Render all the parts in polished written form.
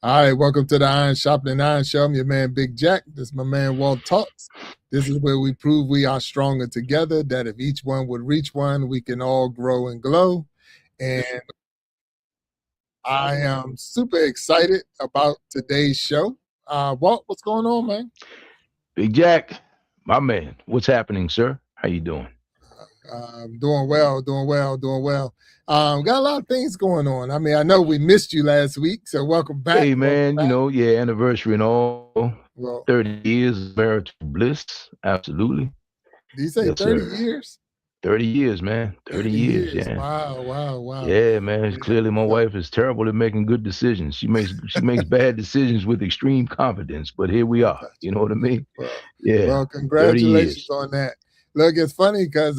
All right, welcome to the Iron Sharpening Iron Show. I'm your man, Big Jack. This is my man, Walt Talks. This is where we prove we are stronger together, that if each one would reach one, we can all grow and glow. And I am super excited about today's show. Walt, what's going on, man? Big Jack, my man, what's happening, sir? How you doing? Doing well, doing well, doing well. Got a lot of things going on. I mean, I know we missed you last week, so welcome back. Hey, Welcome man, back. yeah, anniversary and all. Well, 30 years of marital bliss. Absolutely. did you say Yes, 30 sir. years? 30 years, man. 30 30 years, years. yeah. Wow, wow, wow. Yeah, man. Yeah. Clearly my So, wife is terrible at making good decisions. She makes bad decisions with extreme confidence, but here we are. You know what I mean? well, Yeah. well, 30 congratulations years. on that. Look, it's funny because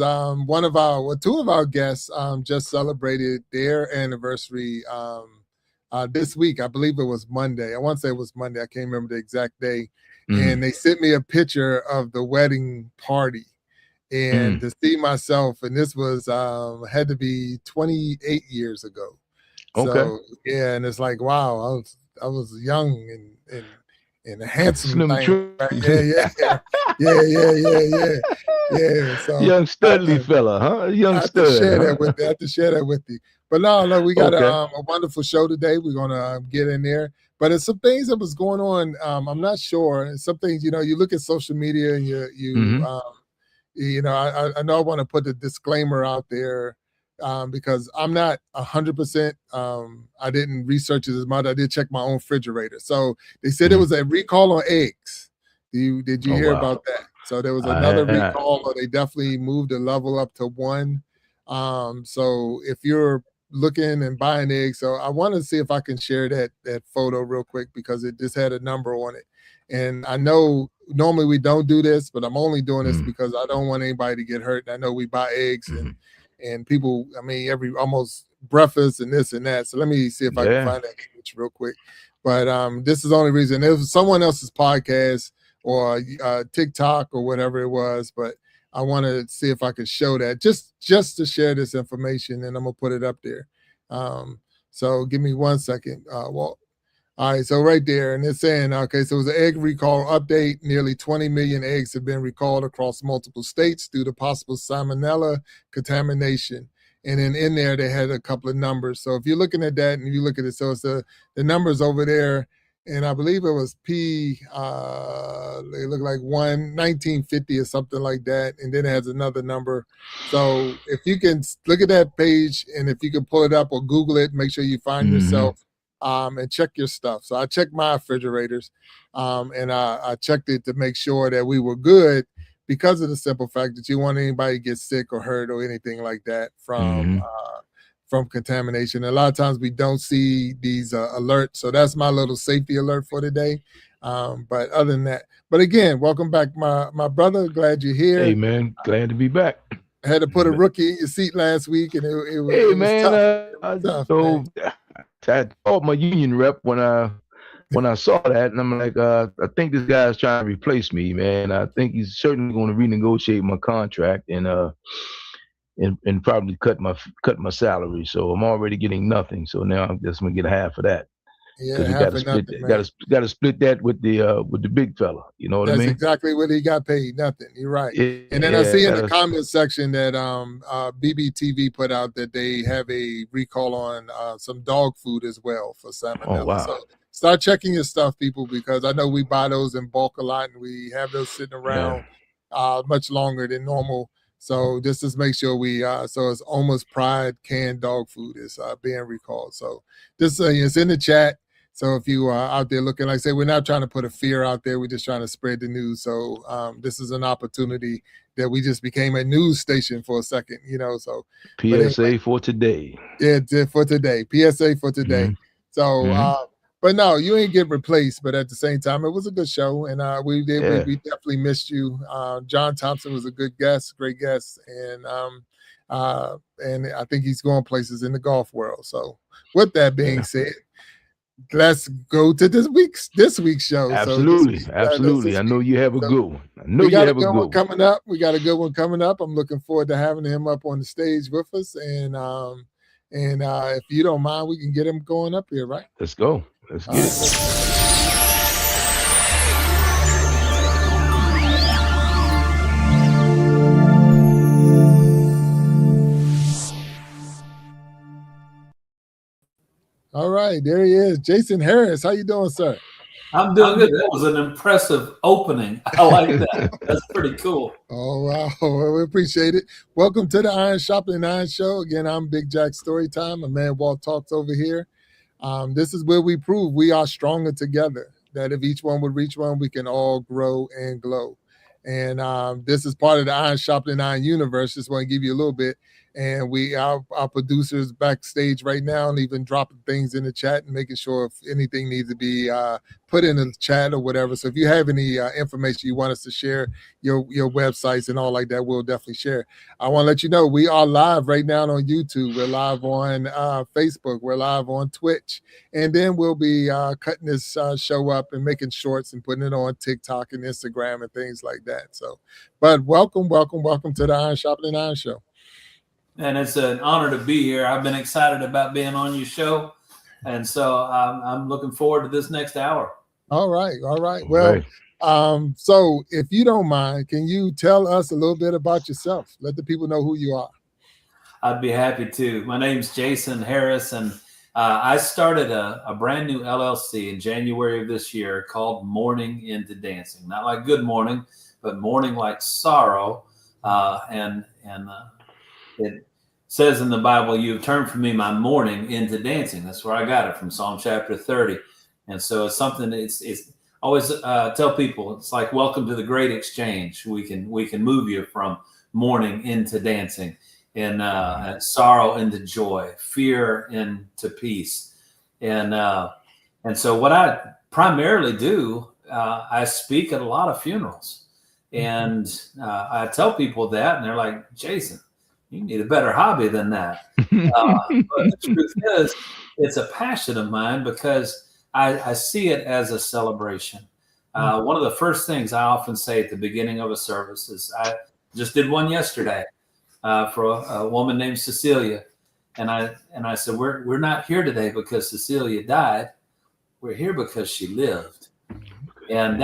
two of our guests just celebrated their anniversary this week. I believe it was Monday. I want to say it was Monday. I can't remember the exact day. And Mm, they sent me a picture of the wedding party. And mm. to see myself, and this was had to be 28 years ago. Okay. So yeah, and it's like, wow, I was young and a handsome Slim thing, Trim. right? Yeah. Yeah. So Young I, studly fella, huh? Young I have to stud, share that huh? with you. I have to share that with you. But no, we got Okay. a wonderful show today. We're gonna get in there. But it's some things that was going on. I'm not sure. Some things, you look at social media and Mm-hmm. I know I want to put the disclaimer out there because I'm not 100%. I didn't research it as much. I did check my own refrigerator. So they said there Mm-hmm. was a recall on eggs. Did you Oh hear wow. about that? So there was another I recall, or they definitely moved the level up to one. So if you're looking and buying eggs, so I want to see if I can share that photo real quick because it just had a number on it. And I know normally we don't do this, but I'm only doing this mm, because I don't want anybody to get hurt. And I know we buy eggs mhm. and people, I mean, every almost breakfast and this and that. So let me see if I can Yeah. find that image real quick. But this is the only reason. It was someone else's podcast or TikTok or whatever it was, but I want to see if I could show that just to share this information, and I'm gonna put it up there. So give me 1 second, Walt. All right, so right there, and it's saying, okay, so it was an egg recall update. Nearly 20 million eggs have been recalled across multiple states due to possible salmonella contamination. And then in there, they had a couple of numbers. So if you're looking at that and you look at it, so it's the numbers over there, and I believe it was they look like 1950 or something like that. And then it has another number. So if you can look at that page and if you can pull it up or Google it, make sure you find Mhm. yourself and check your stuff. So I checked my refrigerators and I checked it to make sure that we were good because of the simple fact that you want anybody to get sick or hurt or anything like that Mhm. from contamination. A lot of times we don't see these alerts. So that's my little safety alert for today. But other than that, but again, welcome back, my brother. Glad you're Hey here. man, glad to be back. I had to put a rookie in your seat last week, and Hey it was man, tough. It was tough, man. so I called my union rep when I saw that, and I'm like, I think this guy's trying to replace me, man. I think he's certainly going to renegotiate my contract and probably cut my salary. So I'm already getting nothing. So now I'm just gonna get half of that Yeah, because we got half to or split nothing, that. man. Got to split that with the big fella. You know what I That's mean? exactly what he got paid. Nothing. You're right. And then I Yeah, see in got the to. comment section that BBTV put out that they have a recall on some dog food as well for Oh salmonella. So wow. start checking your stuff, people, because I know we buy those in bulk a lot and we have those sitting Yeah. around much longer than normal. So just to make sure so it's almost Pride canned dog food is being recalled. So this it's in the chat. So if you are out there looking, like I say, we're not trying to put a fear out there. We're just trying to spread the news. So this is an opportunity that we just became a news station for a second, So, but anyway, PSA for today. yeah, for today, PSA for today. Hmm. So, Hmm. but no, you ain't get replaced. But at the same time, it was a good show, and Yeah. we definitely missed you. John Thompson was a good guest, great guest, and I think he's going places in the golf world. So, with that being Yeah. said, let's go to this week's show. So this Absolutely. week, that's Absolutely. this I week. know you have a So good one. I know we you got a have a good good one one. coming up. We got a good one coming up. I'm looking forward to having him up on the stage with us. And if you don't mind, we can get him going up here, right? Let's go. Let's get it. All right, there he is, Jason Harris. How you doing, sir? I'm doing good. That was an impressive opening. I like that. That's pretty cool. Oh, wow. Well, we appreciate it. Welcome to the Iron Sharpening Iron Show. Again, I'm Big Jack StoryTime. A man Walt talks over here. This is where we prove we are stronger together, that if each one would reach one, we can all grow and glow. And this is part of the Iron Sharpening Iron universe. Just want to give you a little bit. And our producers backstage right now and even dropping things in the chat and making sure if anything needs to be put in the chat or whatever. So if you have any information you want us to share, your websites and all like that, we'll definitely share. I want to let you know we are live right now on YouTube. We're live on Facebook. We're live on Twitch. And then we'll be cutting this show up and making shorts and putting it on TikTok and Instagram and things like that. So, but welcome to the Iron Sharpening Iron Show. And it's an honor to be here. I've been excited about being on your show. And so I'm looking forward to this next hour. All right. Well, so if you don't mind, can you tell us a little bit about yourself? Let the people know who you are. I'd be happy to. My name's Jason Harris, and I started a brand new LLC in January of this year called Mourning into Dancing. Not like good morning, but mourning like sorrow. It says in the Bible, "You have turned from me my mourning into dancing." That's where I got it from, Psalm chapter 30. And so it's something that it's always tell people, it's like welcome to the great exchange. We can move you from mourning into dancing, and sorrow into joy, fear into peace. And so what I primarily do, I speak at a lot of funerals, and I tell people that, and they're like, "Jason, you need a better hobby than that." But the truth is, it's a passion of mine because I see it as a celebration. One of the first things I often say at the beginning of a service is, I just did one yesterday for a woman named Cecilia. And I said, we're not here today because Cecilia died. We're here because she lived. And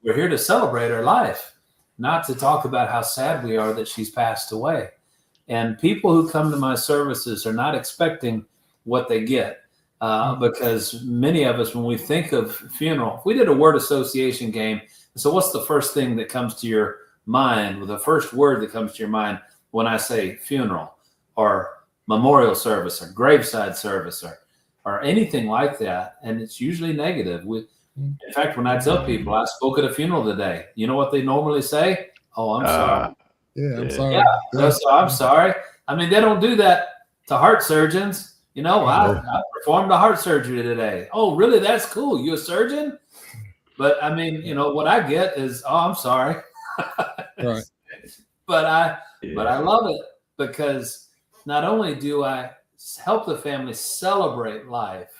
we're here to celebrate her life, not to talk about how sad we are that she's passed away. And people who come to my services are not expecting what they get, because many of us, when we think of funeral, we did a word association game. So what's the first thing that comes to your mind, or the first word that comes to your mind when I say funeral or memorial service or graveside service or anything like that? And it's usually negative. In fact, when I tell people I spoke at a funeral today, you know what they normally say? "Oh, I'm sorry." Yeah, I'm sorry. Yeah, so I'm sorry. I mean, they don't do that to heart surgeons. I performed a heart surgery today. "Oh, really? That's cool. You a surgeon?" But I mean, what I get is, "Oh, I'm sorry." Right. But I love it because not only do I help the family celebrate life,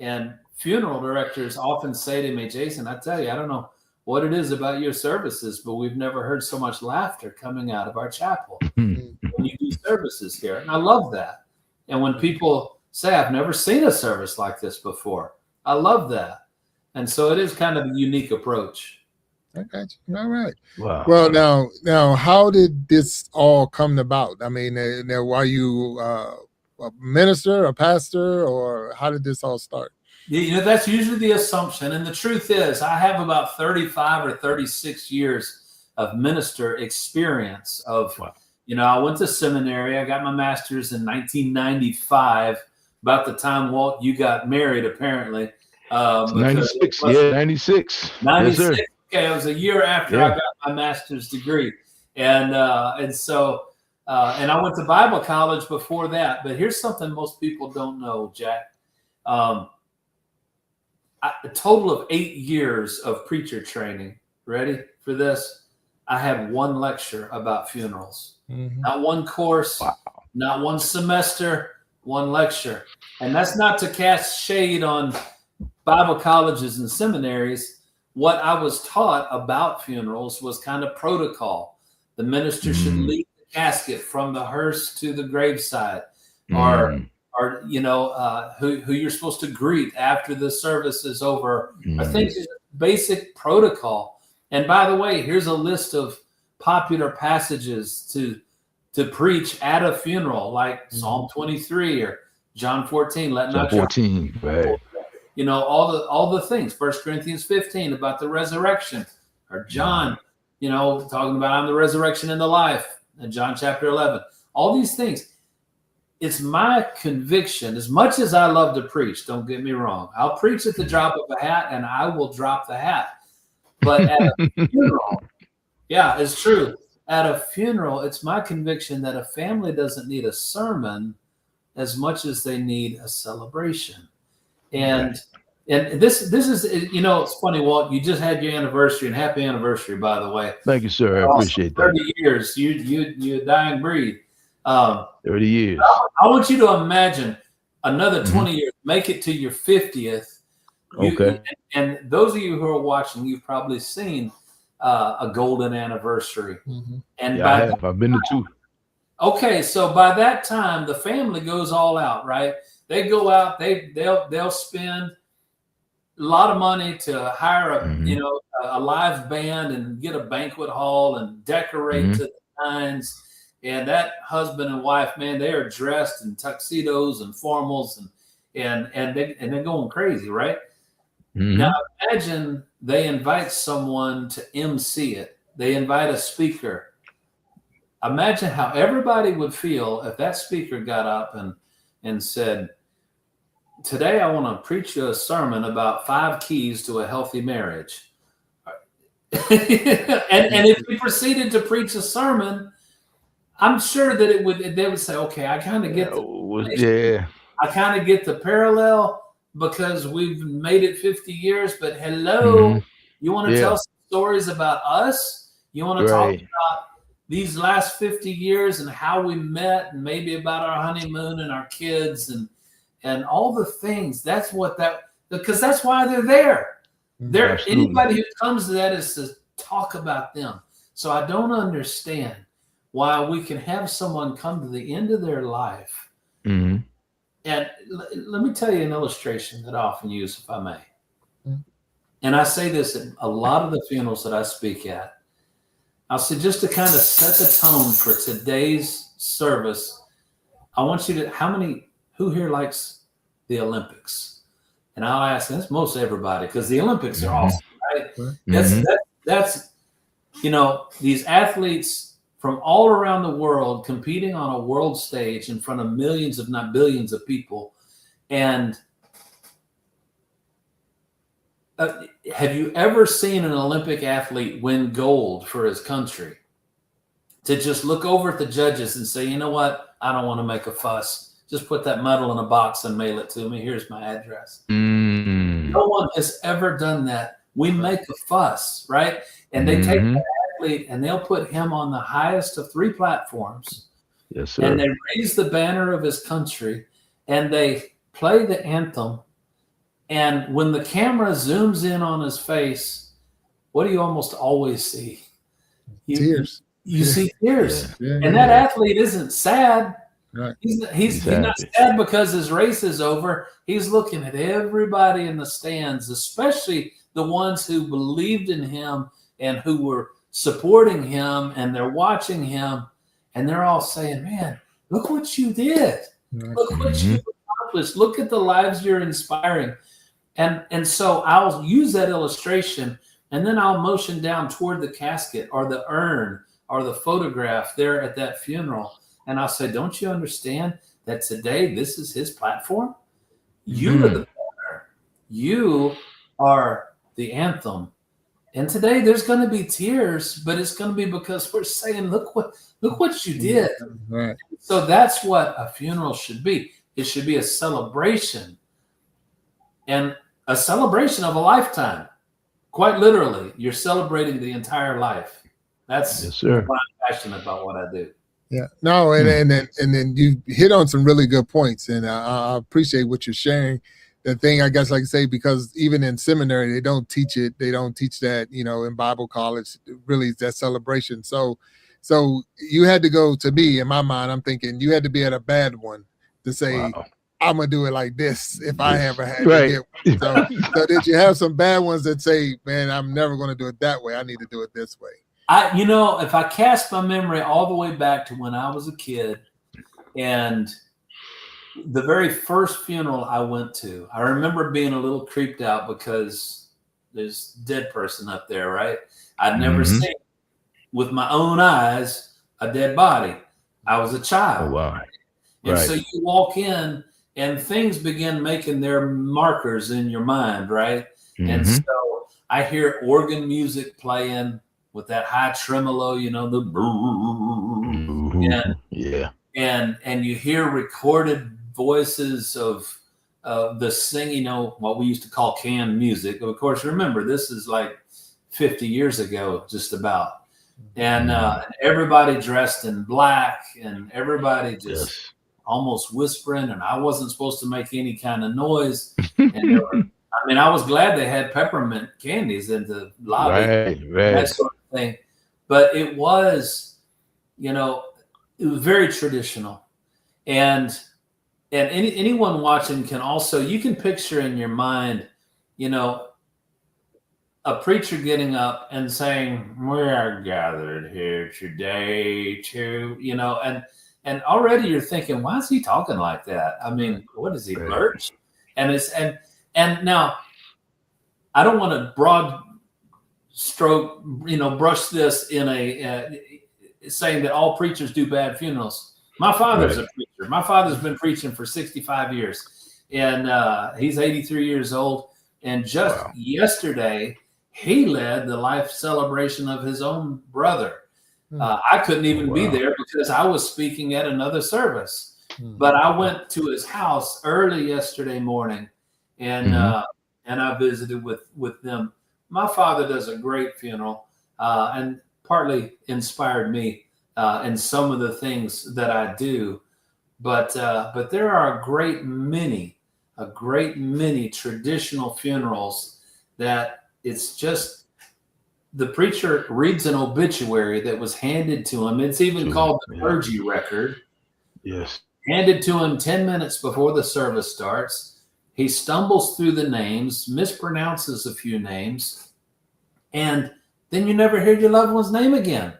and funeral directors often say to me, "Jason, I tell you, I don't know what it is about your services, but we've never heard so much laughter coming out of our chapel when you do services here." And I love that. And when people say, "I've never seen a service like this before," I love that. And so it is kind of a unique approach. I got you. All right. Wow. Well, now, how did this all come about? I mean, now, are you a minister, a pastor, or how did this all start? That's usually the assumption. And the truth is, I have about 35 or 36 years of minister experience. Wow. I went to seminary. I got my master's in 1995, about the time, Walt, you got married, apparently. 96. Yeah, 96. 96. Yes, sir. Okay, it was a year after I got my master's degree. And I went to Bible college before that. But here's something most people don't know, Jack. A total of 8 years of preacher training. Ready for this? I had one lecture about funerals. Not one course, not one semester, one lecture. And that's not to cast shade on Bible colleges and seminaries. What I was taught about funerals was kind of protocol. The minister should lead the casket from the hearse to the graveside, or or who you're supposed to greet after the service is over, or things basic protocol. And by the way, here's a list of popular passages to preach at a funeral, like Psalm 23 or John 14. John 14, right? All the things. 1 Corinthians 15 about the resurrection, or John, talking about I'm the resurrection and the life, and John chapter 11. All these things. It's my conviction, as much as I love to preach, don't get me wrong, I'll preach at the drop of a hat and I will drop the hat. But at a funeral, yeah, it's true. At a funeral, it's my conviction that a family doesn't need a sermon as much as they need a celebration. And this is, it's funny, Walt, you just had your anniversary, and happy anniversary, by the way. Thank you, sir. I appreciate that. 30 years, you a dying breed. 30 years. I want you to imagine another 20 years, make it to your 50th. Okay. And those of you who are watching, you've probably seen a golden anniversary. And I have. I've been to 2. Okay, so by that time, the family goes all out, right? They go out, they'll spend a lot of money to hire a live band and get a banquet hall and decorate to the nines. And that husband and wife, man, they are dressed in tuxedos and formals and they're going crazy, right? Now imagine they invite someone to MC it. They invite a speaker. Imagine how everybody would feel if that speaker got up and said, today I want to preach you a sermon about 5 keys to a healthy marriage. and if he proceeded to preach a sermon, I'm sure that they would say, okay, I kind of get I kind of get the parallel because we've made it 50 years, but hello, you want to tell some stories about us? You want to talk about these last 50 years and how we met, and maybe about our honeymoon and our kids and all the things. That's what because that's why they're there. Anybody who comes to that is to talk about them. So I don't understand why we can have someone come to the end of their life. And let me tell you an illustration that I often use, if I may. And I say this at a lot of the funerals that I speak at. I'll say, just to kind of set the tone for today's service, I want you to, who here likes the Olympics? And I'll ask, that's most everybody, because the Olympics are awesome, right? That's these athletes from all around the world competing on a world stage in front of millions, if not billions of people. And have you ever seen an Olympic athlete win gold for his country to just look over at the judges and say, you know what? I don't want to make a fuss. Just put that medal in a box and mail it to me. Here's my address. No one has ever done that. We make a fuss, right? And they take that athlete and they'll put him on the highest of 3 platforms. Yes, sir. And they raise the banner of his country and they play the anthem. And when the camera zooms in on his face, what do you almost always see? Tears. You see tears. And that athlete isn't sad. Right. He's not sad because his race is over. He's looking at everybody in the stands, especially the ones who believed in him and who were supporting him, and they're watching him, and they're all saying, man, look what you did. Look what you accomplished. Look at the lives you're inspiring. And so I'll use that illustration, and then I'll motion down toward the casket or the urn or the photograph there at that funeral. And I'll say, don't you understand that today this is his platform? You are the banner. You are the anthem. And today there's going to be tears, but it's going to be because we're saying, look what you did. Right. So that's what a funeral should be. It should be a celebration, and a celebration of a lifetime. Quite literally, you're celebrating the entire life. That's why I'm passionate about what I do. Yeah, no, and then you hit on some really good points, and I appreciate what you're sharing. The thing, I guess, like I say, because even in seminary, they don't teach it. They don't teach that, in Bible college, really, that celebration. So you had to go, to me, in my mind, I'm thinking you had to be at a bad one to say, I'm gonna do it like this if I ever had Right. to get one. So did you have some bad ones that say, man, I'm never gonna do it that way. I need to do it this way. If I cast my memory all the way back to when I was a kid, and the very first funeral I went to, I remember being a little creeped out because there's a dead person up there, right? I'd never seen with my own eyes a dead body. I was a child. Oh, wow. And Right. so you walk in and things begin making their markers in your mind, right? And so I hear organ music playing with that high tremolo, the and you hear recorded voices of the singing, what we used to call canned music. Of course, remember, this is like 50 years ago, just about. And everybody dressed in black, and everybody just almost whispering, and I wasn't supposed to make any kind of noise. And I was glad they had peppermint candies in the lobby, that sort of thing. But it was, it was very traditional. And anyone watching can also, you can picture in your mind, a preacher getting up and saying, "We are gathered here today to," and already you're thinking, why is he talking like that? I mean, what is he, lurch? And now I don't want to broad stroke, brush this in saying that all preachers do bad funerals. My father's a preacher. My father's been preaching for 65 years, and he's 83 years old. And just yesterday, he led the life celebration of his own brother. I couldn't even be there because I was speaking at another service. But I went to his house early yesterday morning, and I visited with them. My father does a great funeral, and partly inspired me in some of the things that I do. But there are a great many traditional funerals that it's just the preacher reads an obituary that was handed to him. It's even called the clergy record. Yes. Handed to him 10 minutes before the service starts. He stumbles through the names, mispronounces a few names, and then you never hear your loved one's name again.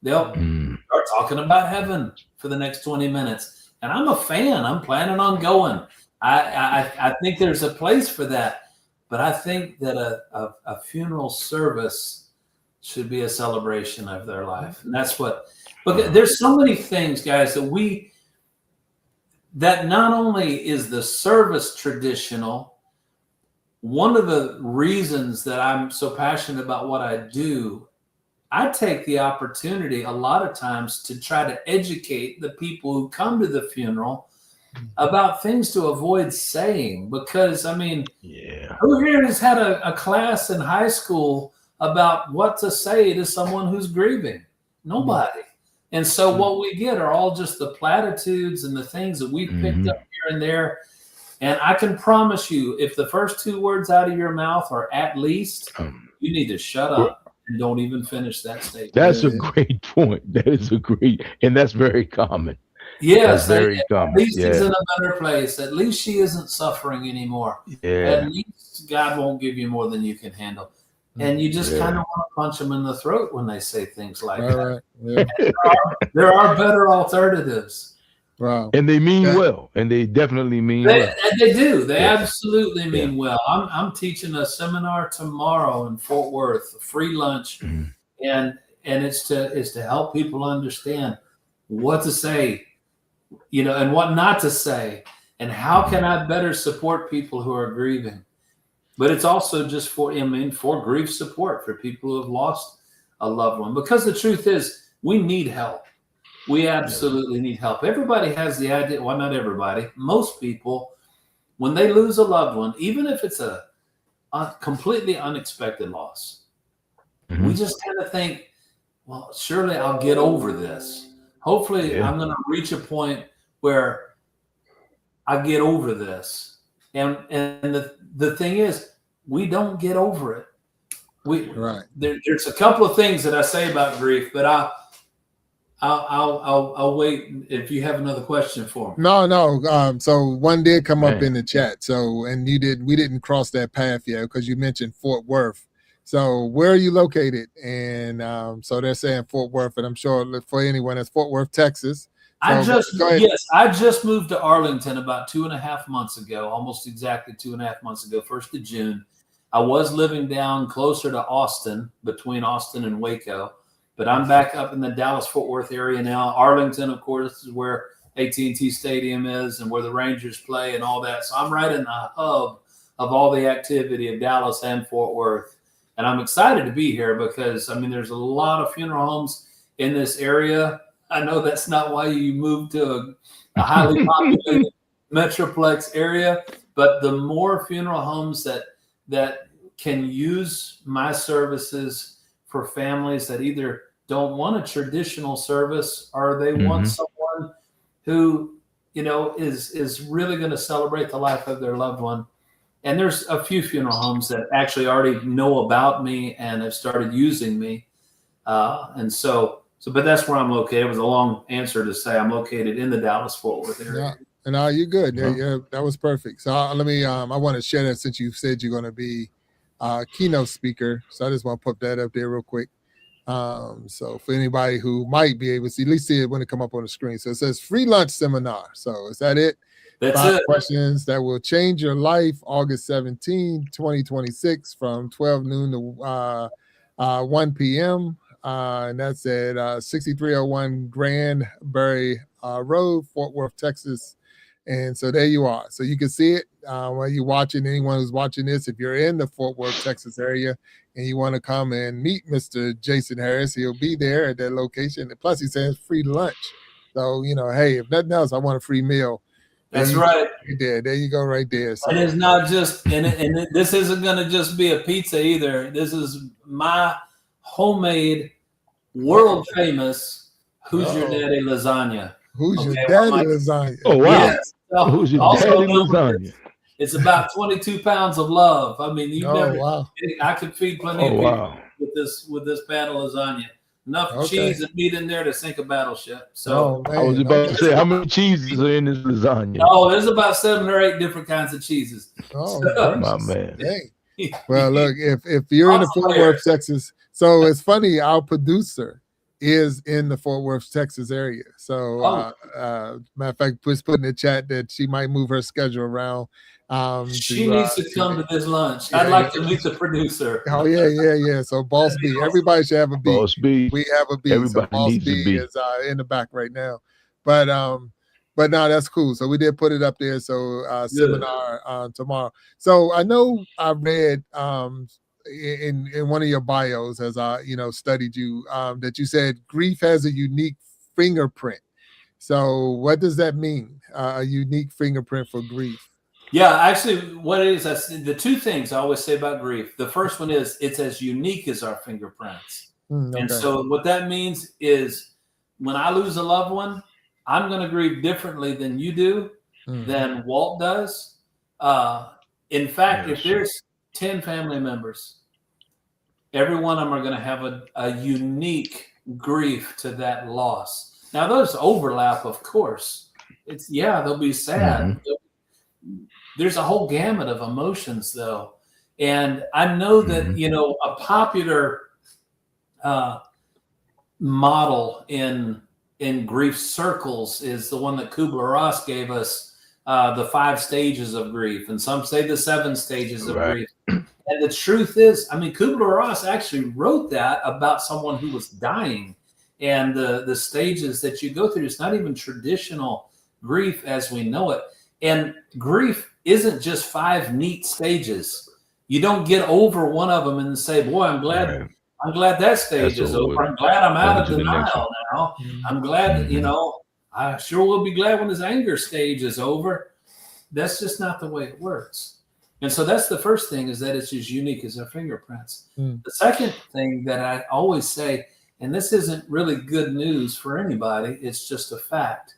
They'll start talking about heaven for the next 20 minutes. And I'm a fan. I'm planning on going. I think there's a place for that. But I think that a funeral service should be a celebration of their life. And that's but there's so many things, guys, that not only is the service traditional, one of the reasons that I'm so passionate about what I do, I take the opportunity a lot of times to try to educate the people who come to the funeral about things to avoid saying, because who here has had a class in high school about what to say to someone who's grieving? Nobody. And so what we get are all just the platitudes and the things that we've picked up here and there. And I can promise you, if the first two words out of your mouth are "at least," you need to shut up and don't even finish that statement. That's a great point. That is and that's very common. Yes, very common. At least he's in a better place. At least she isn't suffering anymore. At least God won't give you more than you can handle. And you just kind of want to punch them in the throat when they say things like that. There are better alternatives. Wow. And they mean well. And they definitely mean well. They do. They absolutely mean well. I'm teaching a seminar tomorrow in Fort Worth, a free lunch. And it's to help people understand what to say, and what not to say, and how can I better support people who are grieving. But it's also just for grief support for people who have lost a loved one. Because the truth is, we need help. We absolutely need help. Everybody has the idea, well, not everybody, most people, when they lose a loved one, even if it's a completely unexpected loss, we just kind of think, well, surely I'll get over this. Hopefully I'm going to reach a point where I get over this. And the thing is, we don't get over it. There's a couple of things that I say about grief, but I'll wait if you have another question for me. No. So one did come up in the chat. So, and we didn't cross that path yet because you mentioned Fort Worth. So where are you located? And so they're saying Fort Worth, and I'm sure for anyone that's Fort Worth, Texas. So I just moved to Arlington about 2.5 months ago, almost exactly 2.5 months ago, 1st of June. I was living down closer to Austin, between Austin and Waco. But I'm back up in the Dallas-Fort Worth area now. Arlington, of course, is where AT&T Stadium is and where the Rangers play and all that. So I'm right in the hub of all the activity of Dallas and Fort Worth. And I'm excited to be here because, I mean, there's a lot of funeral homes in this area. I know that's not why you moved to a highly populated metroplex area, but the more funeral homes that can use my services for families that either don't want a traditional service or they want someone who, is really going to celebrate the life of their loved one. And there's a few funeral homes that actually already know about me and have started using me. But that's where I'm located. It was a long answer to say I'm located in the Dallas-Fort Worth area. Yeah, and you're good. Yeah, that was perfect. So let me, I want to share that since you said you're going to be keynote speaker. So I just want to put that up there real quick. So for anybody who might be able to see, at least see it when it come up on the screen. So it says free lunch seminar. So is that it? That's 5 it. questions that will change your life. August 17, 2026 from 12 noon to 1 p.m. And that's at 6301 Granbury Road, Fort Worth, Texas. And so there you are. So you can see it while you're watching. Anyone who's watching this, if you're in the Fort Worth, Texas area and you want to come and meet Mr. Jason Harris, he'll be there at that location. And plus, he says free lunch. So, hey, if nothing else, I want a free meal. That's right. There you go right there. So. And it's not just, this isn't going to just be a pizza either. This is my homemade, world famous, Who's Your Daddy lasagna. Who's Your Daddy lasagna? Oh, wow. Yes. Who's Your Daddy lasagna? It's about 22 pounds of love. I mean, wow. I could feed plenty of people with this pan of lasagna. Enough cheese and meat in there to sink a battleship. So I was about to say, how many cheeses are in this lasagna? Oh, there's about 7 or 8 different kinds of cheeses. Oh, my man. Dang. Well, look, if you're in the Fort Worth, Texas, so it's funny, our producer is in the Fort Worth, Texas area. So, matter of fact, just put in the chat that she might move her schedule around. She needs to come to this lunch. I'd like to meet the producer. Oh, yeah. So Boss B, everybody should have a B. Boss B. We have a B. Everybody so Boss needs B a B. is in the back right now. But no, that's cool. So we did put it up there. So seminar tomorrow. So I know I read in one of your bios as I studied you that you said grief has a unique fingerprint. So what does that mean? A unique fingerprint for grief? Yeah, actually, what it is, that's the 2 things I always say about grief. The first one is it's as unique as our fingerprints. And so what that means is when I lose a loved one, I'm going to grieve differently than you do, than Walt does. In fact, if there's 10 family members, every one of them are going to have a unique grief to that loss. Now, those overlap, of course. They'll be sad. There's a whole gamut of emotions, though. And I know that, a popular model in grief circles is the one that Kubler-Ross gave us, the 5 stages of grief. And some say the 7 stages of grief. And the truth is, I mean, Kubler-Ross actually wrote that about someone who was dying. And the stages that you go through, it's not even traditional grief as we know it. And grief isn't just 5 neat stages. You don't get over one of them and say, boy, I'm glad that stage is over. I'm glad I'm out of denial now. I'm glad, I sure will be glad when this anger stage is over. That's just not the way it works. And so that's the first thing, is that it's as unique as our fingerprints. The second thing that I always say, and this isn't really good news for anybody, it's just a fact.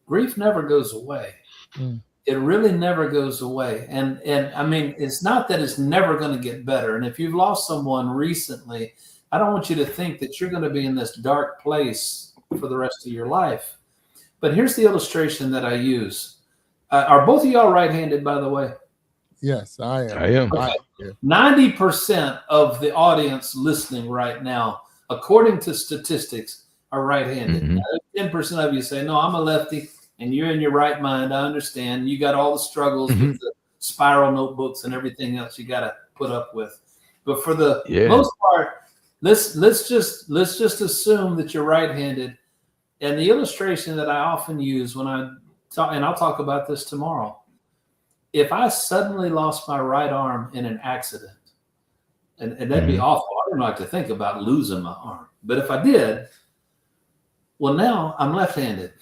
Grief never goes away. It really never goes away. And I mean, it's not that it's never going to get better. And if you've lost someone recently, I don't want you to think that you're going to be in this dark place for the rest of your life. But here's the illustration that I use. Are both of y'all right-handed, by the way? Yes, I am. I am. Okay. 90% of the audience listening right now, according to statistics, are right-handed. Mhm. 10% of you say, no, I'm a lefty, and you're in your right mind. I understand. You got all the struggles with the spiral notebooks and everything else you got to put up with. But for the most part, let's just assume that you're right-handed. And the illustration that I often use when I talk, and I'll talk about this tomorrow, if I suddenly lost my right arm in an accident, and that'd be awful. I don't like to think about losing my arm. But if I did, well, now I'm left-handed,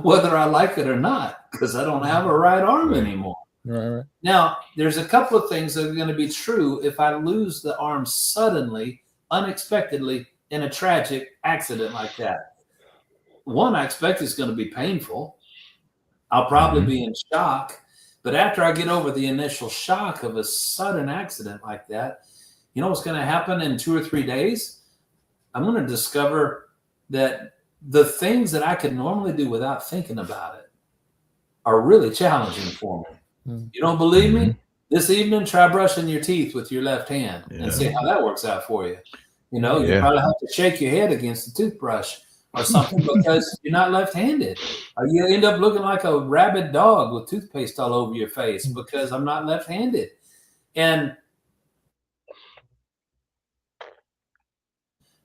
whether I like it or not, because I don't have a right arm anymore. Right. Now, there's a couple of things that are going to be true if I lose the arm suddenly, unexpectedly, in a tragic accident like that. One, I expect it's going to be painful. I'll probably be in shock. But after I get over the initial shock of a sudden accident like that, you know what's going to happen in 2 or 3 days? I'm going to discover that the things that I could normally do without thinking about it are really challenging for me. You don't believe me? This evening, try brushing your teeth with your left hand and see how that works out for you. You know, you probably have to shake your head against the toothbrush or something because you're not left-handed. Or you end up looking like a rabid dog with toothpaste all over your face because I'm not left-handed. And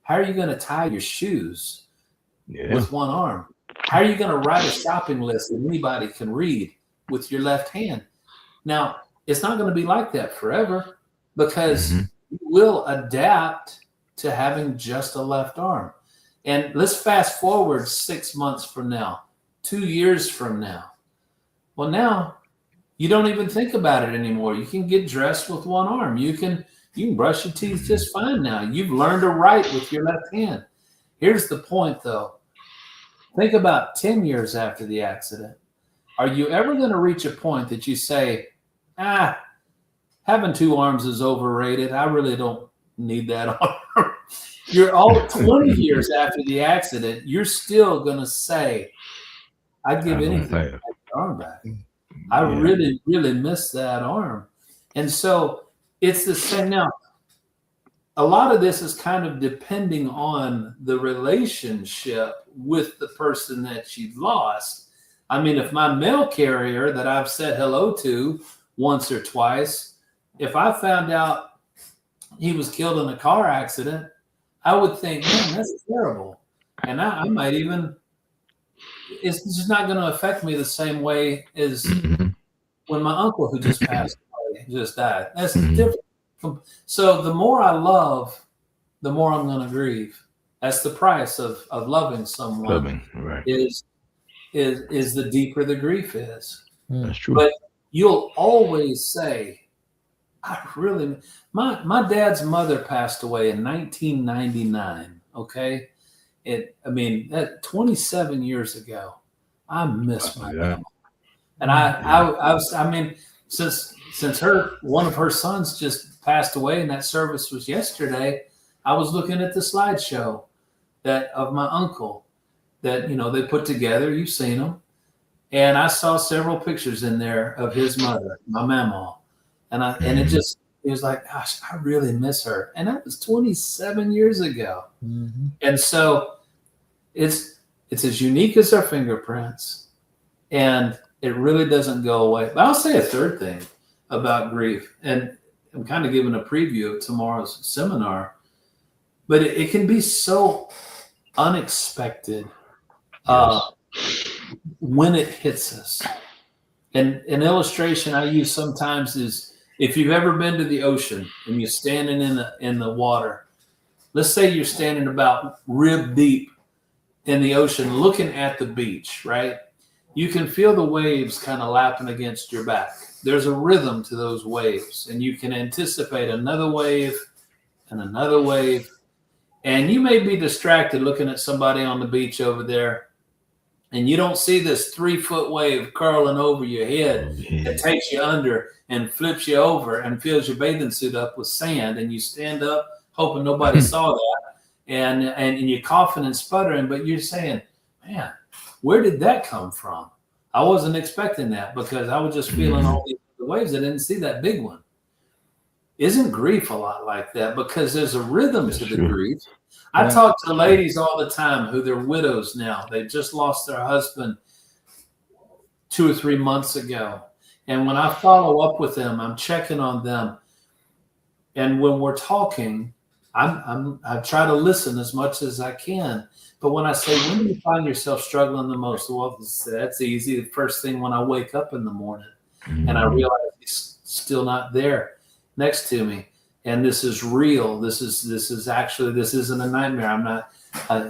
how are you going to tie your shoes with one arm? How are you going to write a shopping list that anybody can read with your left hand? Now, it's not going to be like that forever because you will adapt to having just a left arm. And let's fast forward 6 months from now, 2 years from now. Well, now you don't even think about it anymore. You can get dressed with one arm. You can brush your teeth just fine now. You've learned to write with your left hand. Here's the point, though. Think about 10 years after the accident. Are you ever going to reach a point that you say, having 2 arms is overrated. I really don't need that arm. You're all 20 years after the accident, you're still going to say, I'd give anything to have the arm back. I really, really miss that arm. And so it's the same. Now, a lot of this is kind of depending on the relationship with the person that you've lost. I mean, if my mail carrier that I've said hello to once or twice, if I found out he was killed in a car accident, I would think, man, that's terrible. And I might even, it's just not going to affect me the same way as when my uncle who just passed away just died. That's different. So the more I love, the more I'm going to grieve. That's the price of loving someone. Is the deeper the grief is. That's true. But you'll always say, my dad's mother passed away in 1999. Okay. That 27 years ago, I miss my grandma. And since one of her sons just passed away and that service was yesterday, I was looking at the slideshow of my uncle that, they put together. You've seen them. And I saw several pictures in there of his mother, my mama. And it was like, gosh, I really miss her. And that was 27 years ago. And so it's as unique as our fingerprints, and it really doesn't go away. But I'll say a third thing about grief, and I'm kind of giving a preview of tomorrow's seminar, but it can be so unexpected when it hits us. And an illustration I use sometimes is, if you've ever been to the ocean and you're standing in the water, let's say you're standing about rib deep in the ocean looking at the beach, right? You can feel the waves kind of lapping against your back. There's a rhythm to those waves, and you can anticipate another wave and another wave. And you may be distracted looking at somebody on the beach over there, and you don't see this 3-foot wave curling over your head that takes you under and flips you over and fills your bathing suit up with sand. And you stand up hoping nobody saw that. and you're coughing and sputtering, but you're saying, man, where did that come from? I wasn't expecting that because I was just feeling all these waves. I didn't see that big one. Isn't grief a lot like that? Because there's a rhythm to the grief. I talk to ladies all the time who they're widows now. They just lost their husband 2 or 3 months ago. And when I follow up with them, I'm checking on them. And when we're talking, I try to listen as much as I can. But when I say, when do you find yourself struggling the most? Well, that's easy. The first thing when I wake up in the morning and I realize he's still not there next to me. And this is real. This isn't a nightmare. I'm not,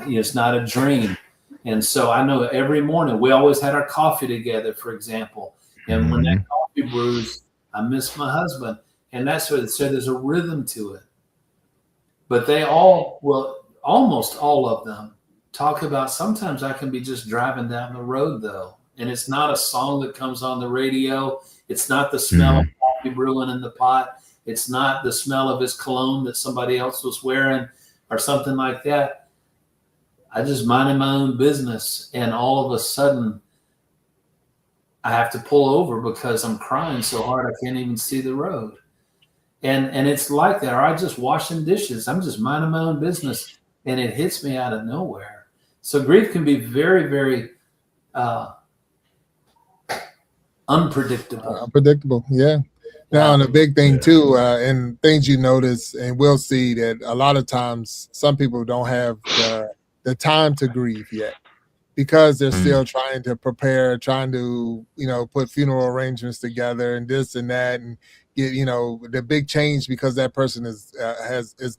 it's not a dream. And so I know every morning we always had our coffee together, for example. And when that coffee brews, I miss my husband. And that's what it said. There's a rhythm to it. But they almost all of them talk about, sometimes I can be just driving down the road though. And it's not a song that comes on the radio. It's not the smell of coffee brewing in the pot. It's not the smell of his cologne that somebody else was wearing or something like that. I just minded my own business. And all of a sudden I have to pull over because I'm crying so hard I can't even see the road. And it's like that. Or I just washing dishes. I'm just minding my own business, and it hits me out of nowhere. So grief can be very, very unpredictable. Unpredictable, yeah. Now, and a big thing too, and things you notice, and we'll see that a lot of times some people don't have the time to grieve yet, because they're still trying to prepare, trying to, put funeral arrangements together and this and that, and get, the big change, because that person is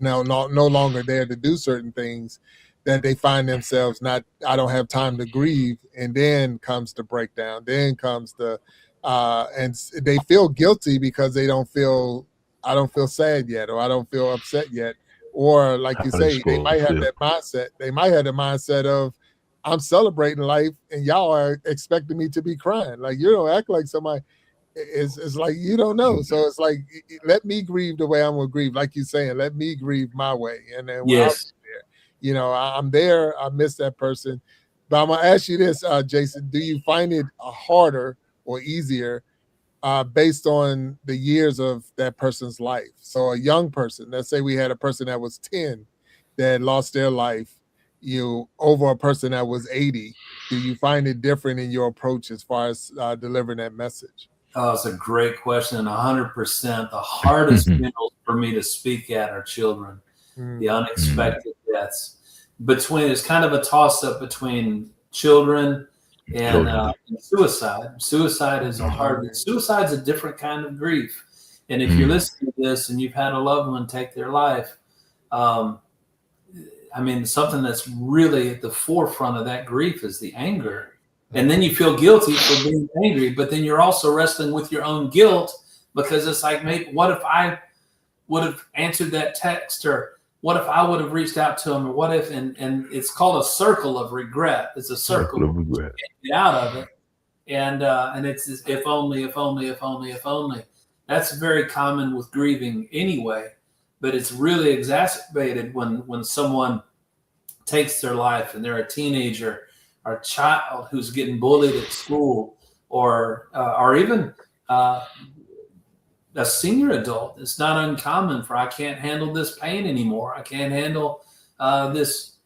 now no longer there to do certain things, that they find themselves I don't have time to grieve. And then comes the breakdown, then comes the, and they feel guilty because I don't feel sad yet, or I don't feel upset yet. Or like you say, they might have that mindset. They might have the mindset of, I'm celebrating life and y'all are expecting me to be crying. Like, you don't act like somebody. It's like, you don't know. So it's like, let me grieve the way I'm gonna grieve. Like you're saying, let me grieve my way. And then when I'm there, I miss that person. But I'm gonna ask you this, Jason, do you find it harder or easier based on the years of that person's life? So a young person, let's say we had a person that was 10 that lost their life, over a person that was 80. Do you find it different in your approach as far as delivering that message? Oh, it's a great question. And 100%, the hardest funerals for me to speak at are children, the unexpected deaths. It's kind of a toss-up between children and suicide. Suicide is suicide's a different kind of grief. And if you're listening to this and you've had a loved one take their life, something that's really at the forefront of that grief is the anger. And then you feel guilty for being angry, but then you're also wrestling with your own guilt, because it's like, maybe what if I would have answered that text, or what if I would have reached out to him, or what if, and it's called a circle of regret. It's a circle of regret. Get out of it. And it's this, if only. That's very common with grieving anyway, but it's really exacerbated when someone takes their life and they're a teenager or a child who's getting bullied at school, or even a senior adult. It's not uncommon for, I can't handle this pain anymore. I can't handle this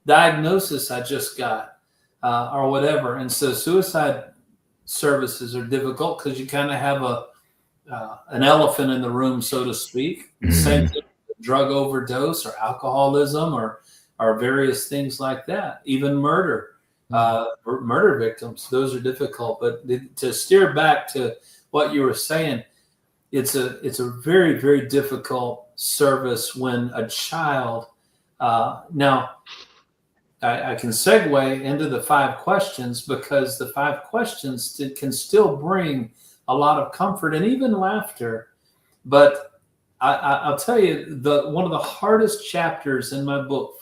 diagnosis I just got, or whatever. And so suicide services are difficult because you kind of have an elephant in the room, so to speak. Same thing with drug overdose or alcoholism or various things like that. Even murder victims, those are difficult. But to steer back to what you were saying, it's a very, very difficult service when a child. Now, I can segue into the 5 questions, because the 5 questions can still bring a lot of comfort and even laughter. But I'll tell you, one of the hardest chapters in my book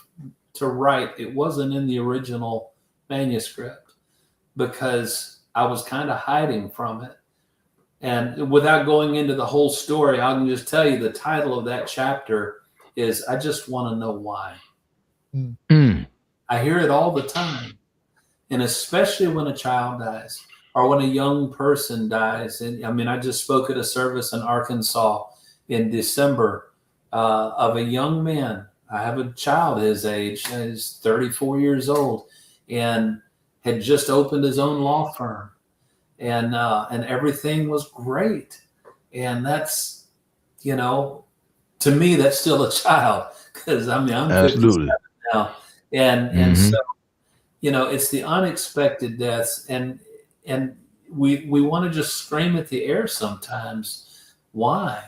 to write, it wasn't in the original manuscript, because I was kind of hiding from it. And without going into the whole story, I can just tell you the title of that chapter is, I Just Want to Know Why. I hear it all the time. And especially when a child dies or when a young person dies. And I mean, I just spoke at a service in Arkansas in December of a young man. I have a child his age, he's 34 years old, and had just opened his own law firm. And everything was great. And that's, you know, to me, that's still a child, because I mean, I'm 57 now. And so, you know, it's the unexpected deaths, and we want to just scream at the air sometimes. Why?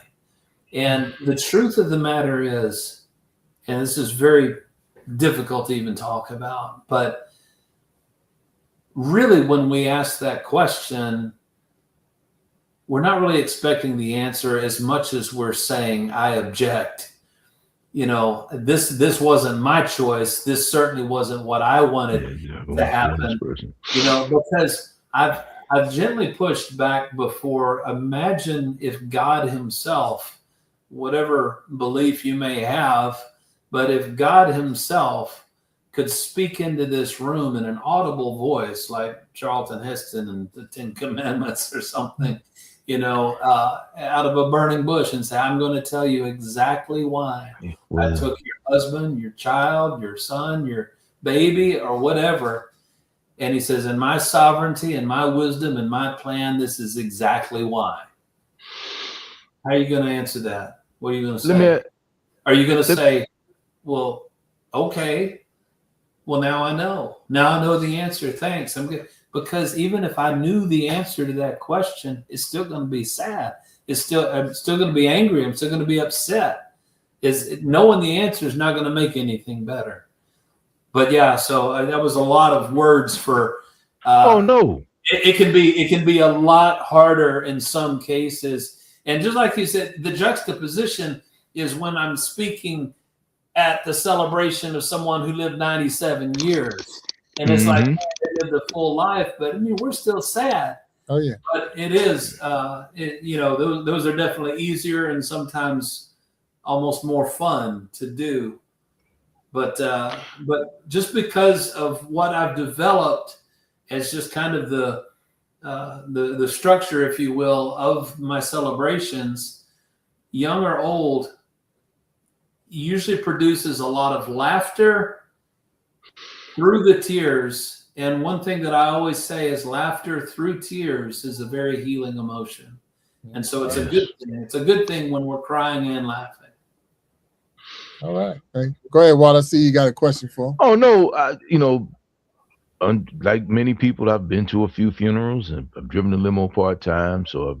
And the truth of the matter is, and this is very difficult to even talk about, but really when we ask that question, we're not really expecting the answer as much as we're saying, I object. You know, this wasn't my choice. This certainly wasn't what I wanted to happen. You know, because I've gently pushed back before. Imagine if God himself, whatever belief you may have, but if God himself could speak into this room in an audible voice, like Charlton Heston and the 10 Commandments or something, you know, out of a burning bush, and say, I'm going to tell you exactly why I took your husband, your child, your son, your baby, or whatever. And he says, in my sovereignty and my wisdom and my plan, this is exactly why. How are you going to answer that? What are you going to say? Are you going to say, well, okay, well, now I know. Now I know the answer. Thanks. I'm good. Because even if I knew the answer to that question, it's still going to be sad. I'm still going to be angry. I'm still going to be upset. Knowing the answer is not going to make anything better. But yeah, so that was a lot of words for. Oh no! It can be a lot harder in some cases. And just like you said, the juxtaposition is when I'm speaking at the celebration of someone who lived 97 years. And it's like they lived a full life, but I mean, we're still sad. Oh yeah. But it is, you know, those are definitely easier and sometimes almost more fun to do. But just because of what I've developed as just kind of the structure, if you will, of my celebrations, young or old, usually produces a lot of laughter through the tears. And one thing that I always say is laughter through tears is a very healing emotion. And so it's a good thing. It's a good thing when we're crying and laughing. All right. Go ahead, Walt. I see you got a question for him. Oh, no. You know, like many people, I've been to a few funerals, and I've driven a limo part-time. So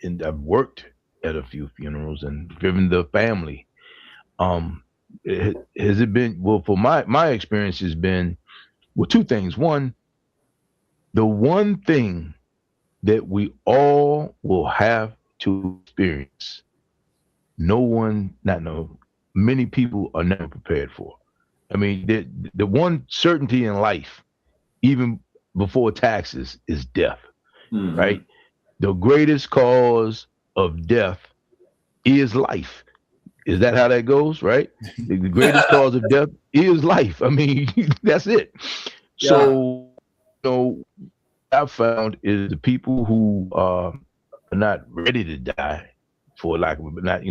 I've worked at a few funerals and driven the family. Has it been, well, for my experience has been, well, two things. One, the one thing that we all will have to experience, many people are never prepared for. I mean, the one certainty in life, even before taxes, is death, right? The greatest cause of death is life. Is that how that goes, right? The greatest cause of death is life. I mean, that's it. Yeah. So, you know, what I've found is the people who are not ready to die, for lack of, not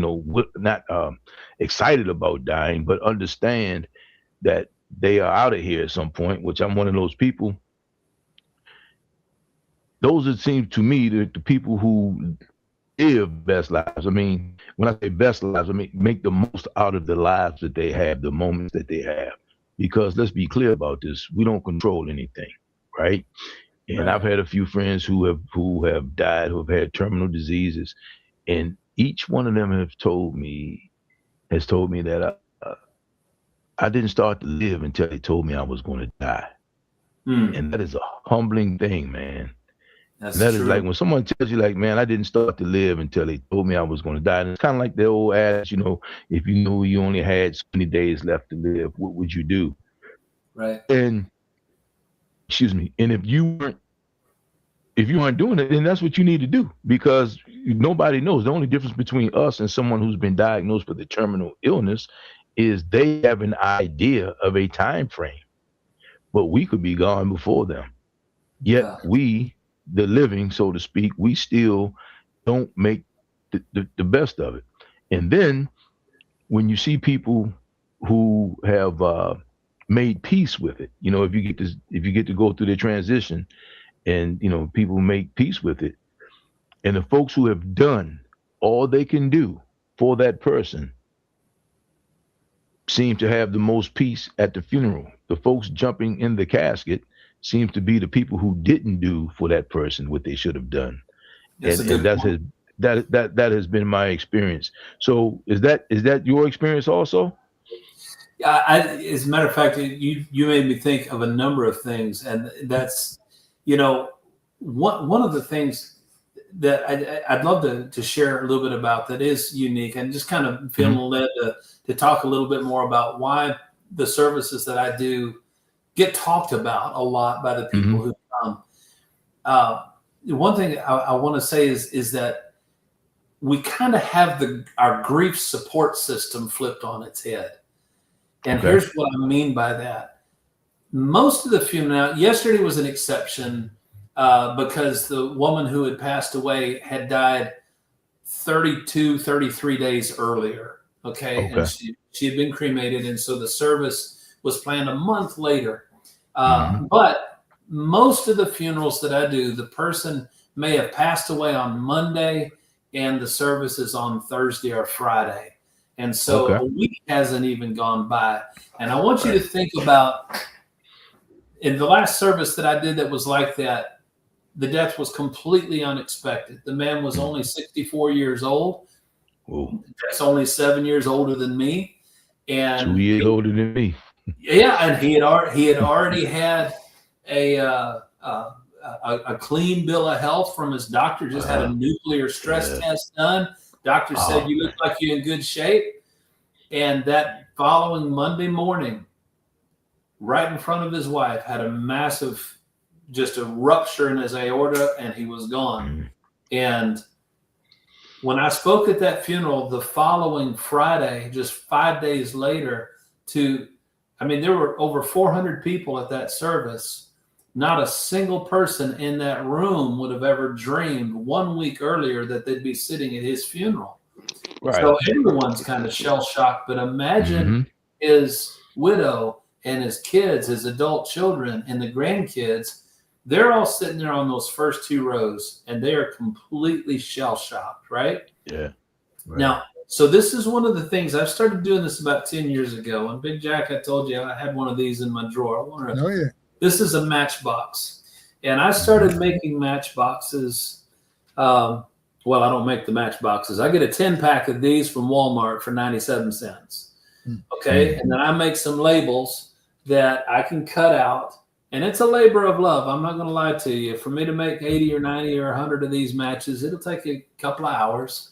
excited about dying, but understand that they are out of here at some point, which I'm one of those people. Those, it seems to me, the people who live best lives. I mean, when I say best lives, I mean make the most out of the lives that they have, the moments that they have. Because let's be clear about this, we don't control anything, right? And right. I've had a few friends who have died, who have had terminal diseases, and each one of them has told me that I didn't start to live until they told me I was going to die. And that is a humbling thing, man. That is like when someone tells you, like, man, I didn't start to live until they told me I was going to die. And it's kind of like the old adage, you know, if you knew you only had so many days left to live, what would you do? Right. And if you weren't doing it, then that's what you need to do, because nobody knows. The only difference between us and someone who's been diagnosed with a terminal illness is they have an idea of a time frame, but we could be gone before them. Yet Yeah. we, the living, so to speak, we still don't make the best of it. And then when you see people who have made peace with it, you know, if you get to go through the transition, and you know, people make peace with it, and the folks who have done all they can do for that person seem to have the most peace at the funeral. The folks jumping in the casket seem to be the people who didn't do for that person what they should have done. That's a And good point. that has been my experience. So is that your experience also? Yeah, as a matter of fact, you made me think of a number of things, and that's, you know, one of the things that I'd love to share a little bit about that is unique, and just kind of feeling led to talk a little bit more about why the services that I do get talked about a lot by the people who come. One thing I want to say is that we kind of have our grief support system flipped on its head. And here's what I mean by that. Most of the funeral, yesterday was an exception because the woman who had passed away had died 33 days earlier. Okay. And she had been cremated. And so the service was planned a month later. But most of the funerals that I do, the person may have passed away on Monday and the service is on Thursday or Friday. And so a week hasn't even gone by. And I want you to think about, in the last service that I did that was like that, the death was completely unexpected. The man was only 64 years old. Whoa. That's only 7 years older than me. And 2 years older than me. Yeah, and he had already had a clean bill of health from his doctor, just had a nuclear stress test done. Doctor said, you look like you're in good shape. And that following Monday morning, right in front of his wife, had a massive, just a rupture in his aorta, and he was gone. And when I spoke at that funeral the following Friday, just 5 days later, there were over 400 people at that service. Not a single person in that room would have ever dreamed 1 week earlier that they'd be sitting at his funeral. Right. So everyone's kind of shell-shocked, but imagine his widow and his kids, his adult children and the grandkids, they're all sitting there on those first two rows and they are completely shell-shocked, right? Yeah. Right. Now, so this is one of the things, I've started doing this about 10 years ago. And Big Jack, I told you I had one of these in my drawer. This is a matchbox. And I started making matchboxes. Well, I don't make the matchboxes. I get a 10-pack of these from Walmart for 97 cents. Okay. And then I make some labels that I can cut out. And it's a labor of love. I'm not going to lie to you. For me to make 80 or 90 or 100 of these matches, it'll take a couple of hours.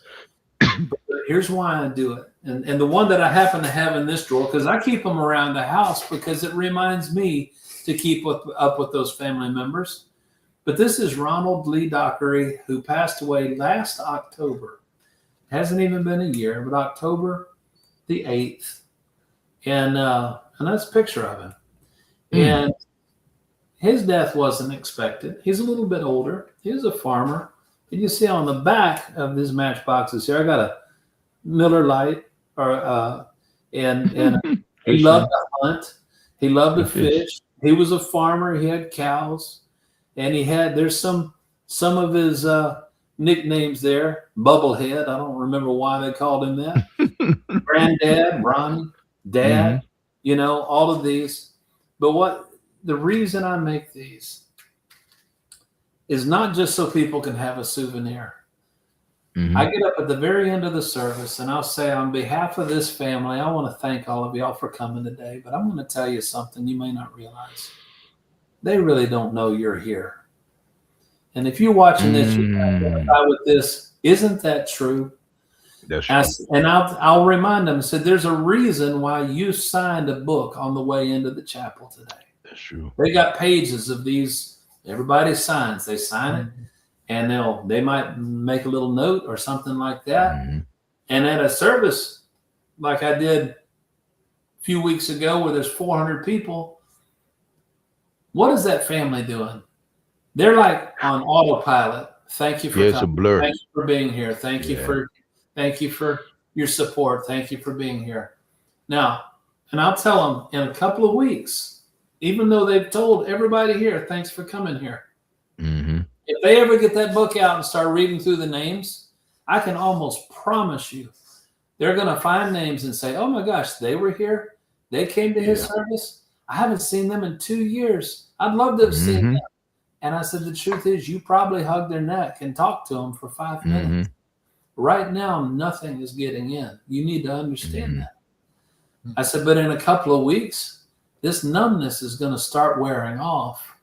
But here's why I do it. And the one that I happen to have in this drawer, because I keep them around the house because it reminds me to keep up with those family members. But this is Ronald Lee Dockery, who passed away last October. Hasn't even been a year, but October the 8th. And that's a picture of him. And his death wasn't expected. He's a little bit older. He was a farmer. And you see on the back of his matchboxes here, I got a Miller Lite, and he loved to hunt. He loved to fish. He was a farmer. He had cows, and there's some of his nicknames there. Bubblehead. I don't remember why they called him that. Granddad, Ronnie, Dad, all of these. But the reason I make these is not just so people can have a souvenir. I get up at the very end of the service and I'll say, on behalf of this family, I want to thank all of y'all for coming today, but I'm going to tell you something you may not realize. They really don't know you're here. And if you're watching this, you identify with this. Isn't that true? That's true. And I'll remind them, said, there's a reason why you signed a book on the way into the chapel today. That's true. They got pages of these. Everybody signs. They sign it, and they might make a little note or something like that. And at a service like I did few weeks ago where there's 400 people. What is that family doing? They're like on autopilot. Thank you for it's a coming. blur. Thank you for being here. Thank you for your support. Thank you for being here. Now, and I'll tell them in a couple of weeks, even though they've told everybody here, thanks for coming here. Mm-hmm. If they ever get that book out and start reading through the names, I can almost promise you they're going to find names and say, oh my gosh, they were here. They came to his service. I haven't seen them in 2 years. I'd love to have seen them. And I said, the truth is you probably hugged their neck and talked to them for 5 minutes. Right now, nothing is getting in. You need to understand that. I said, but in a couple of weeks, this numbness is going to start wearing off.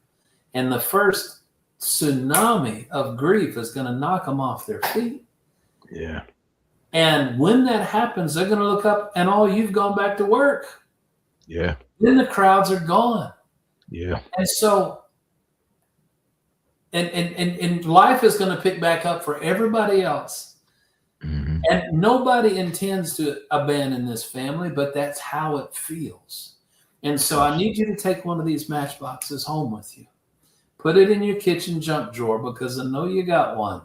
And the first tsunami of grief is going to knock them off their feet. Yeah. And when that happens, they're going to look up and you've gone back to work. Yeah. Then the crowds are gone. Yeah. And so, and life is going to pick back up for everybody else. And nobody intends to abandon this family, but that's how it feels. And so I need you to take one of these matchboxes home with you. Put it in your kitchen junk drawer because I know you got one.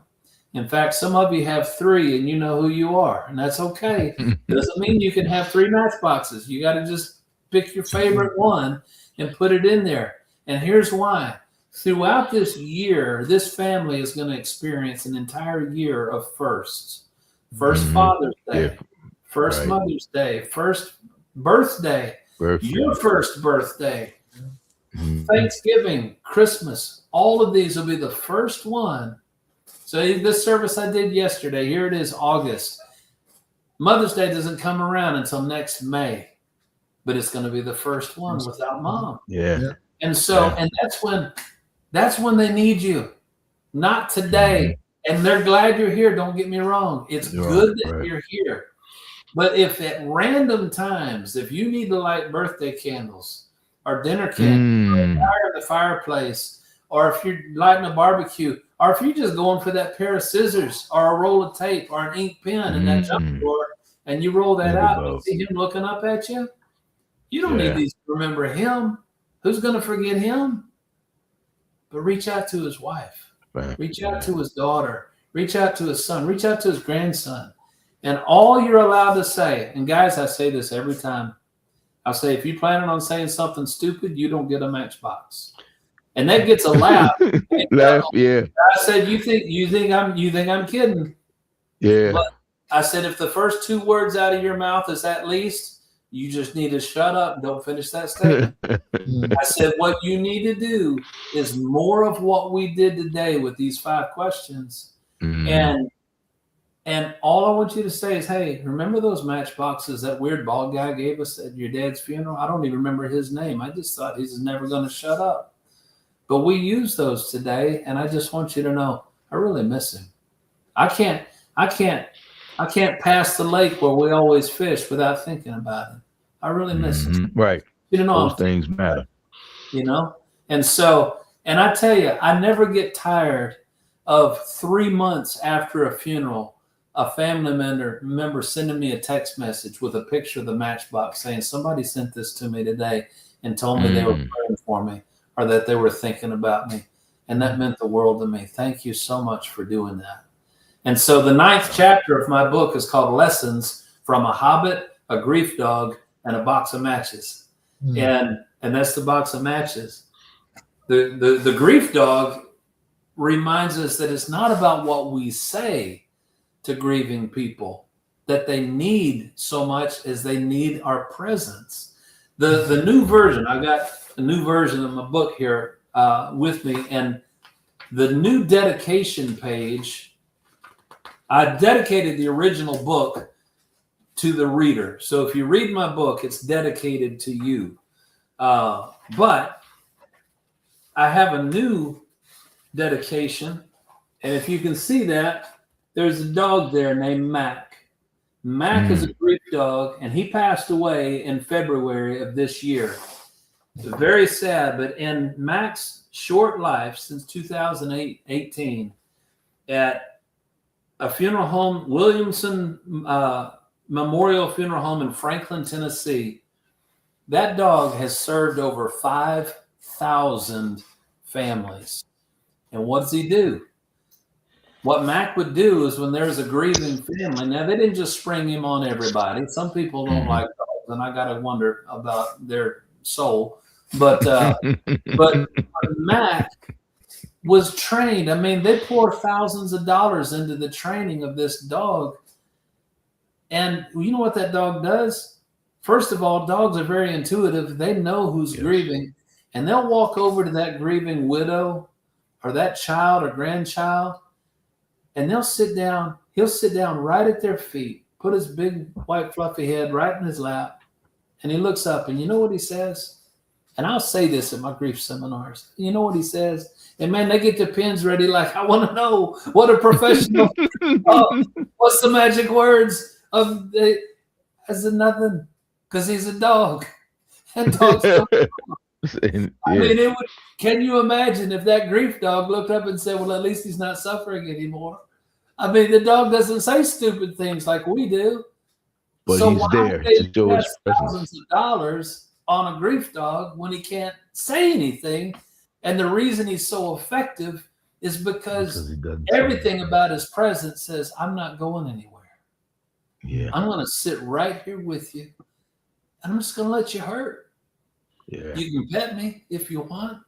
In fact, some of you have 3 and you know who you are, and that's okay. It doesn't mean you can have 3 matchboxes. You got to just pick your favorite one and put it in there. And here's why. Throughout this year, this family is going to experience an entire year of firsts. First Father's Day, first Mother's Day, first birthday, your first birthday, Thanksgiving, Christmas. All of these will be the first one. So this service I did yesterday, here it is, August. Mother's Day doesn't come around until next May, but it's going to be the first one without Mom. Yeah. And so, and that's when they need you, not today. And they're glad you're here. Don't get me wrong. It's good that you're here. But if at random times, if you need to light birthday candles or dinner candles or a fire in the fireplace, or if you're lighting a barbecue, or if you're just going for that pair of scissors or a roll of tape or an ink pen in that junk drawer and you roll that out and see him looking up at you, you don't need these to remember him. Who's going to forget him? But reach out to his wife. Reach out to his daughter. Reach out to his son. Reach out to his grandson. And all you're allowed to say, and guys, I say this every time. I say, if you're planning on saying something stupid, you don't get a matchbox. And that gets a laugh. I said, you think I'm kidding. Yeah. But I said, if the first 2 words out of your mouth is at least, you just need to shut up and don't finish that statement. I said, what you need to do is more of what we did today with these 5 questions. And all I want you to say is, hey, remember those matchboxes that weird bald guy gave us at your dad's funeral? I don't even remember his name. I just thought he's never going to shut up. But we use those today, and I just want you to know I really miss him. I can't pass the lake where we always fish without thinking about it. I really miss it. Right. You know, those things matter. You know? And so, and I tell you, I never get tired of 3 months after a funeral, a family member sending me a text message with a picture of the matchbox saying, somebody sent this to me today and told me they were praying for me or that they were thinking about me. And that meant the world to me. Thank you so much for doing that. And so the 9th chapter of my book is called Lessons from a Hobbit, a Grief Dog, and a Box of Matches. And that's the box of matches. The Grief Dog reminds us that it's not about what we say to grieving people that they need so much as they need our presence. The new version, I got a new version of my book here with me, and the new dedication page, I dedicated the original book to the reader. So if you read my book, it's dedicated to you. But I have a new dedication. And if you can see that, there's a dog there named Mac. Mac is a grief dog, and he passed away in February of this year. It's very sad, but in Mac's short life since 2018, at a funeral home, Williamson Memorial Funeral Home in Franklin, Tennessee, That dog has served over 5,000 families. And what does he do? What Mac would do is when there's a grieving family, now they didn't just spring him on everybody. Some people don't like dogs, and I got to wonder about their soul. But Mac was trained. I mean, they pour thousands of dollars into the training of this dog. And you know what that dog does? First of all, dogs are very intuitive. They know who's grieving, and they'll walk over to that grieving widow or that child or grandchild, and they'll sit down. He'll sit down right at their feet, put his big white fluffy head right in his lap, and he looks up, and you know what he says? And I'll say this at my grief seminars. You know what he says? And man, they get their pens ready like, I want to know what a professional, what's the magic words of the, I said nothing, because he's a dog. And dogs don't I mean, can you imagine if that grief dog looked up and said, well, at least he's not suffering anymore? I mean, the dog doesn't say stupid things like we do. But so he's there to show his presence. Thousands of dollars on a grief dog when he can't say anything. And the reason he's so effective is because everything about his presence says, I'm not going anywhere. Yeah. I'm going to sit right here with you. And I'm just going to let you hurt. Yeah. You can pet me if you want.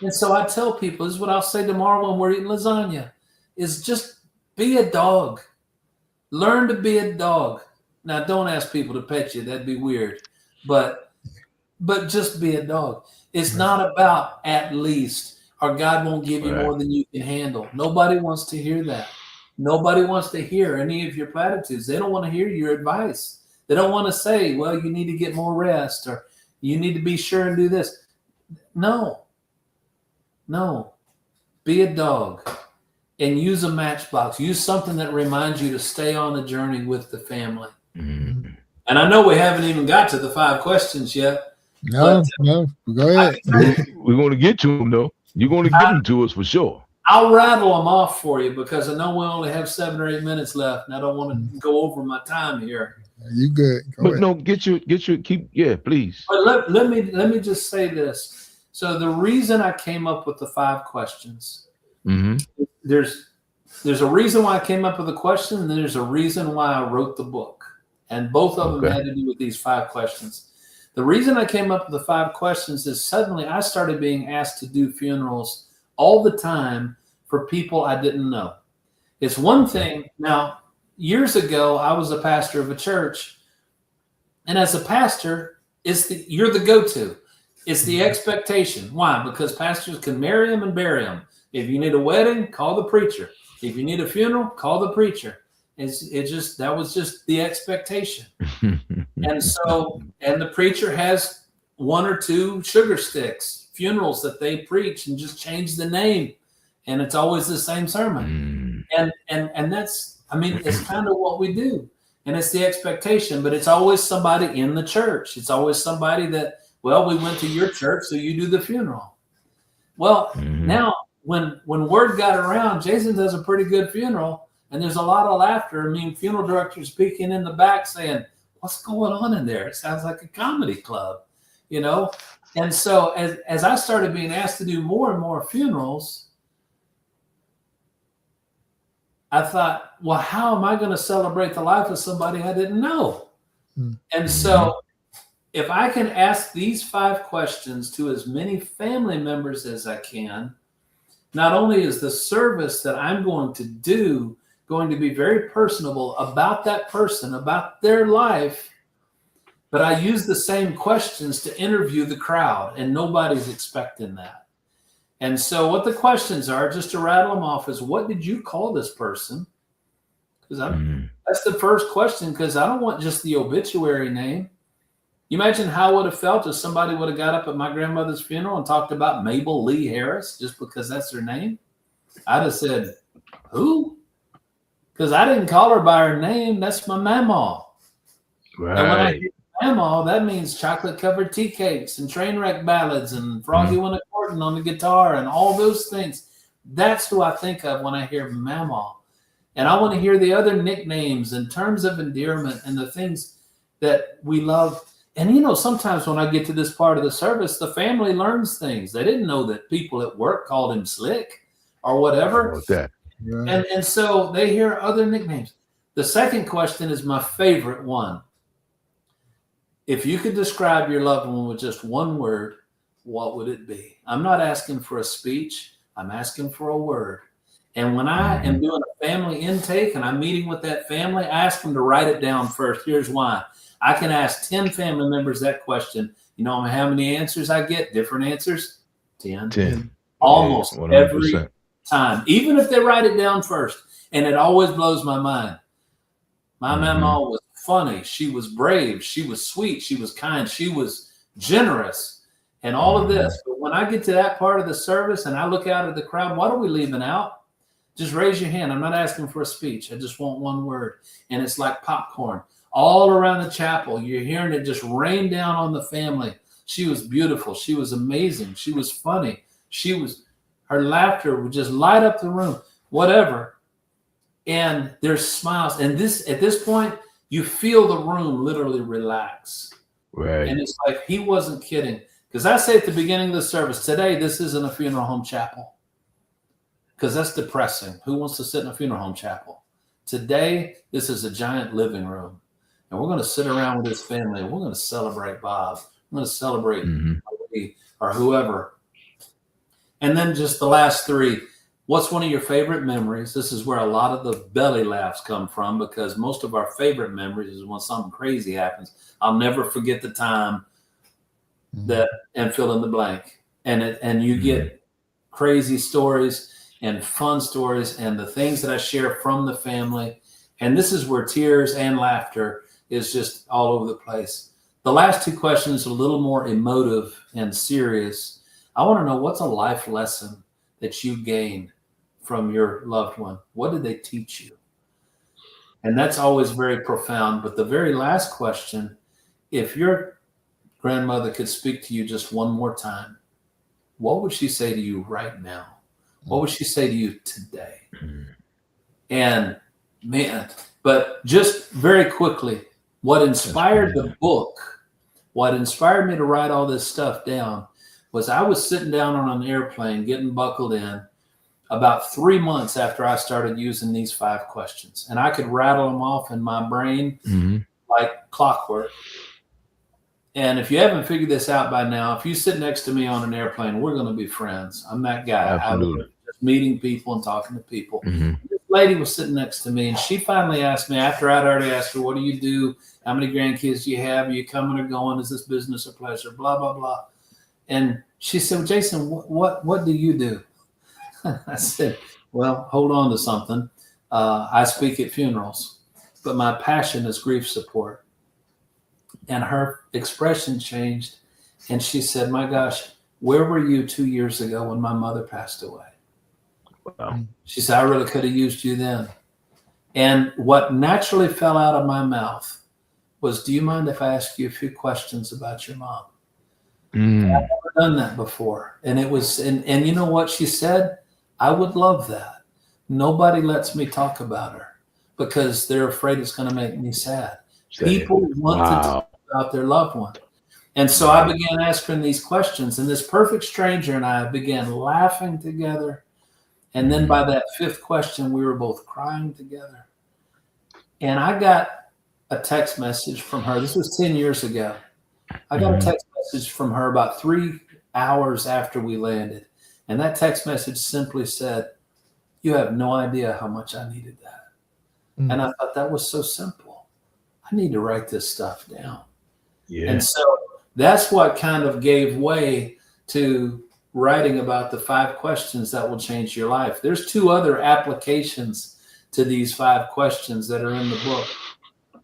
And so I tell people, this is what I'll say tomorrow when we're eating lasagna, is just be a dog. Learn to be a dog. Now, don't ask people to pet you. That'd be weird. But just be a dog. It's not about at least, or God won't give you more than you can handle. Nobody wants to hear that. Nobody wants to hear any of your platitudes. They don't want to hear your advice. They don't want to say, well, you need to get more rest, or you need to be sure and do this. No. Be a dog and use a matchbox. Use something that reminds you to stay on the journey with the family. Mm-hmm. And I know we haven't even got to the 5 questions yet. No, go ahead. We're going to get to them, though. You're going to give them to us for sure. I'll rattle them off for you because I know we only have 7 or 8 minutes left, and I don't want to go over my time here. You good? Go ahead. No, get your please. But let me just say this. So the reason I came up with the 5 questions, there's a reason why I came up with the question, and there's a reason why I wrote the book, and both of them had to do with these 5 questions. The reason I came up with the 5 questions is suddenly I started being asked to do funerals all the time for people I didn't know. It's one thing. Now, years ago, I was a pastor of a church. And as a pastor, you're the go-to. It's the expectation. Why? Because pastors can marry them and bury them. If you need a wedding, call the preacher. If you need a funeral, call the preacher. That was just the expectation. And the preacher has 1 or 2 sugar sticks, funerals that they preach and just change the name. And it's always the same sermon. And that's, I mean, it's kind of what we do. And it's the expectation, but it's always somebody in the church. It's always somebody that, well, we went to your church, so you do the funeral. Well, now when word got around, Jason does a pretty good funeral. And there's a lot of laughter. I mean, funeral directors speaking in the back saying, what's going on in there? It sounds like a comedy club, you know? And so as I started being asked to do more and more funerals, I thought, well, how am I going to celebrate the life of somebody I didn't know? And so if I can ask these 5 questions to as many family members as I can, not only is the service that I'm going to do going to be very personable about that person, about their life, but I use the same questions to interview the crowd, and nobody's expecting that. And so what the questions are, just to rattle them off, is what did you call this person? Because that's the first question, because I don't want just the obituary name. You imagine how I would have felt if somebody would have got up at my grandmother's funeral and talked about Mabel Lee Harris just because that's her name. I'd have said, who? Because I didn't call her by her name. That's my mamaw. Right. And when I hear mamaw, that means chocolate-covered tea cakes and train wreck ballads and Froggy went a-courtin' on the guitar and all those things. That's who I think of when I hear mamaw. And I want to hear the other nicknames and terms of endearment and the things that we love. And, you know, sometimes when I get to this part of the service, the family learns things. They didn't know that people at work called him Slick or whatever. About that. Yeah. And so they hear other nicknames. The second question is my favorite one. If you could describe your loved one with just one word, what would it be? I'm not asking for a speech. I'm asking for a word. And when I am doing a family intake and I'm meeting with that family, I ask them to write it down first. Here's why. I can ask 10 family members that question. You know how many answers I get? Different answers? 10. Almost every time. Even if they write it down first. And it always blows my mind. My mama was funny. She was brave. She was sweet. She was kind. She was generous. And all of this. But when I get to that part of the service and I look out at the crowd, what are we leaving out? Just raise your hand. I'm not asking for a speech. I just want one word. And it's like popcorn. All around the chapel, you're hearing it just rain down on the family. She was beautiful. She was amazing. She was funny. Her laughter would just light up the room, whatever. And there's smiles. And at this point, you feel the room literally relax. Right. And it's like, he wasn't kidding. Because I say at the beginning of the service, today, this isn't a funeral home chapel. Because that's depressing. Who wants to sit in a funeral home chapel? Today, this is a giant living room. And we're going to sit around with this family. And we're going to celebrate Bob. We're going to celebrate me or whoever. And then just the last three. What's one of your favorite memories? This is where a lot of the belly laughs come from, because most of our favorite memories is when something crazy happens. I'll never forget the time that, and fill in the blank. And you get crazy stories and fun stories and the things that I share from the family. And this is where tears and laughter is just all over the place. The last two questions are a little more emotive and serious. I want to know, what's a life lesson that you gained from your loved one? What did they teach you? And that's always very profound. But the very last question, if your grandmother could speak to you just one more time, what would she say to you right now? What would she say to you today? And man, but just very quickly, what inspired the book, what inspired me to write all this stuff down, was I was sitting down on an airplane getting buckled in about 3 months after I started using these 5 questions. And I could rattle them off in my brain like clockwork. And if you haven't figured this out by now, if you sit next to me on an airplane, we're going to be friends. I'm that guy. Absolutely. I was just meeting people and talking to people. This lady was sitting next to me, and she finally asked me, after I'd already asked her, what do you do? How many grandkids do you have? Are you coming or going? Is this business or pleasure? Blah, blah, blah. And she said, well, Jason, what do you do? I said, well, hold on to something. I speak at funerals, but my passion is grief support. And her expression changed. And she said, my gosh, where were you 2 years ago when my mother passed away? Wow. She said, I really could have used you then. And what naturally fell out of my mouth was, do you mind if I ask you a few questions about your mom? I've never done that before. And it was, and you know what she said? I would love that. Nobody lets me talk about her because they're afraid it's going to make me sad. People want to talk about their loved one. And so I began asking these questions, and this perfect stranger and I began laughing together. And then by that 5th question, we were both crying together. And I got a text message from her. This was 10 years ago. I got a text message from her about 3 hours after we landed. And that text message simply said, you have no idea how much I needed that. And I thought that was so simple. I need to write this stuff down. Yeah. And so that's what kind of gave way to writing about the 5 questions that will change your life. There's 2 other applications to these 5 questions that are in the book.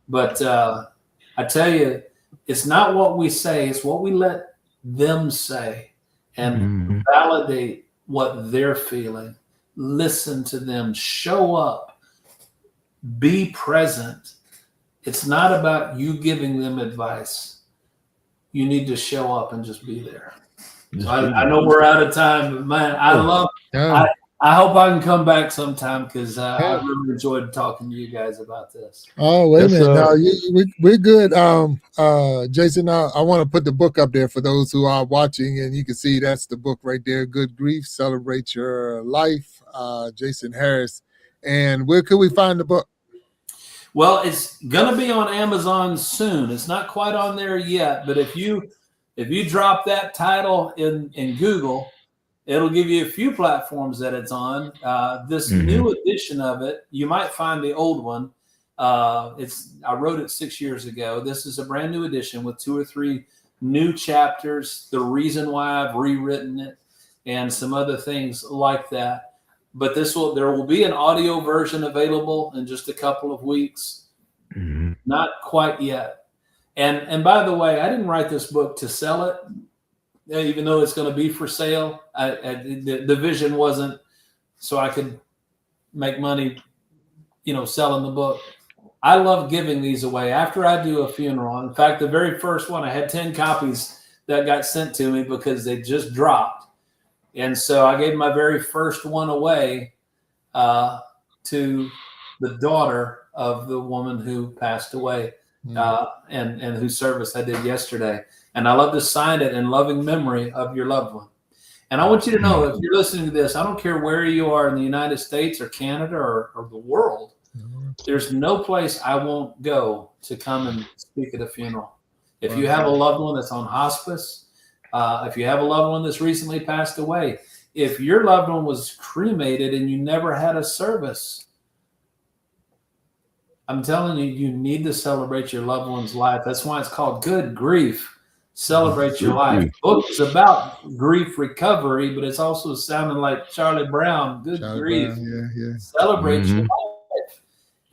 But I tell you, it's not what we say, it's what we let them say, and validate what they're feeling. Listen to them, show up, be present. It's not about you giving them advice. You need to show up and just be there. So I know we're out of time, but man, I I hope I can come back sometime because I really enjoyed talking to you guys about this. Oh, wait a minute. No, we're good. Jason, I want to put the book up there for those who are watching, and you can see that's the book right there. Good Grief, Celebrate Your Life. Jason Harris. And where could we find the book? Well, it's going to be on Amazon soon. It's not quite on there yet, but if you drop that title in Google, it'll give you a few platforms that it's on. This new edition of it, you might find the old one. I wrote it 6 years ago. This is a brand new edition with 2 or 3 new chapters, the reason why I've rewritten it, and some other things like that. But there will be an audio version available in just a couple of weeks. Not quite yet. And by the way, I didn't write this book to sell it. Even though it's going to be for sale, the vision wasn't so I could make money, selling the book. I love giving these away after I do a funeral. In fact, the very first one, I had 10 copies that got sent to me because they just dropped. And so I gave my very first one away to the daughter of the woman who passed away and whose service I did yesterday. And I love to sign it in loving memory of your loved one. And I want you to know, if you're listening to this, I don't care where you are in the United States or Canada or the world, there's no place I won't go to come and speak at a funeral. If you have a loved one that's on hospice, if you have a loved one that's recently passed away, if your loved one was cremated and you never had a service, I'm telling you, you need to celebrate your loved one's life. That's why it's called Good Grief. Celebrate your life. The book is about grief recovery, but it's also sounding like Charlie Brown. Good grief. Yeah. Celebrate your life.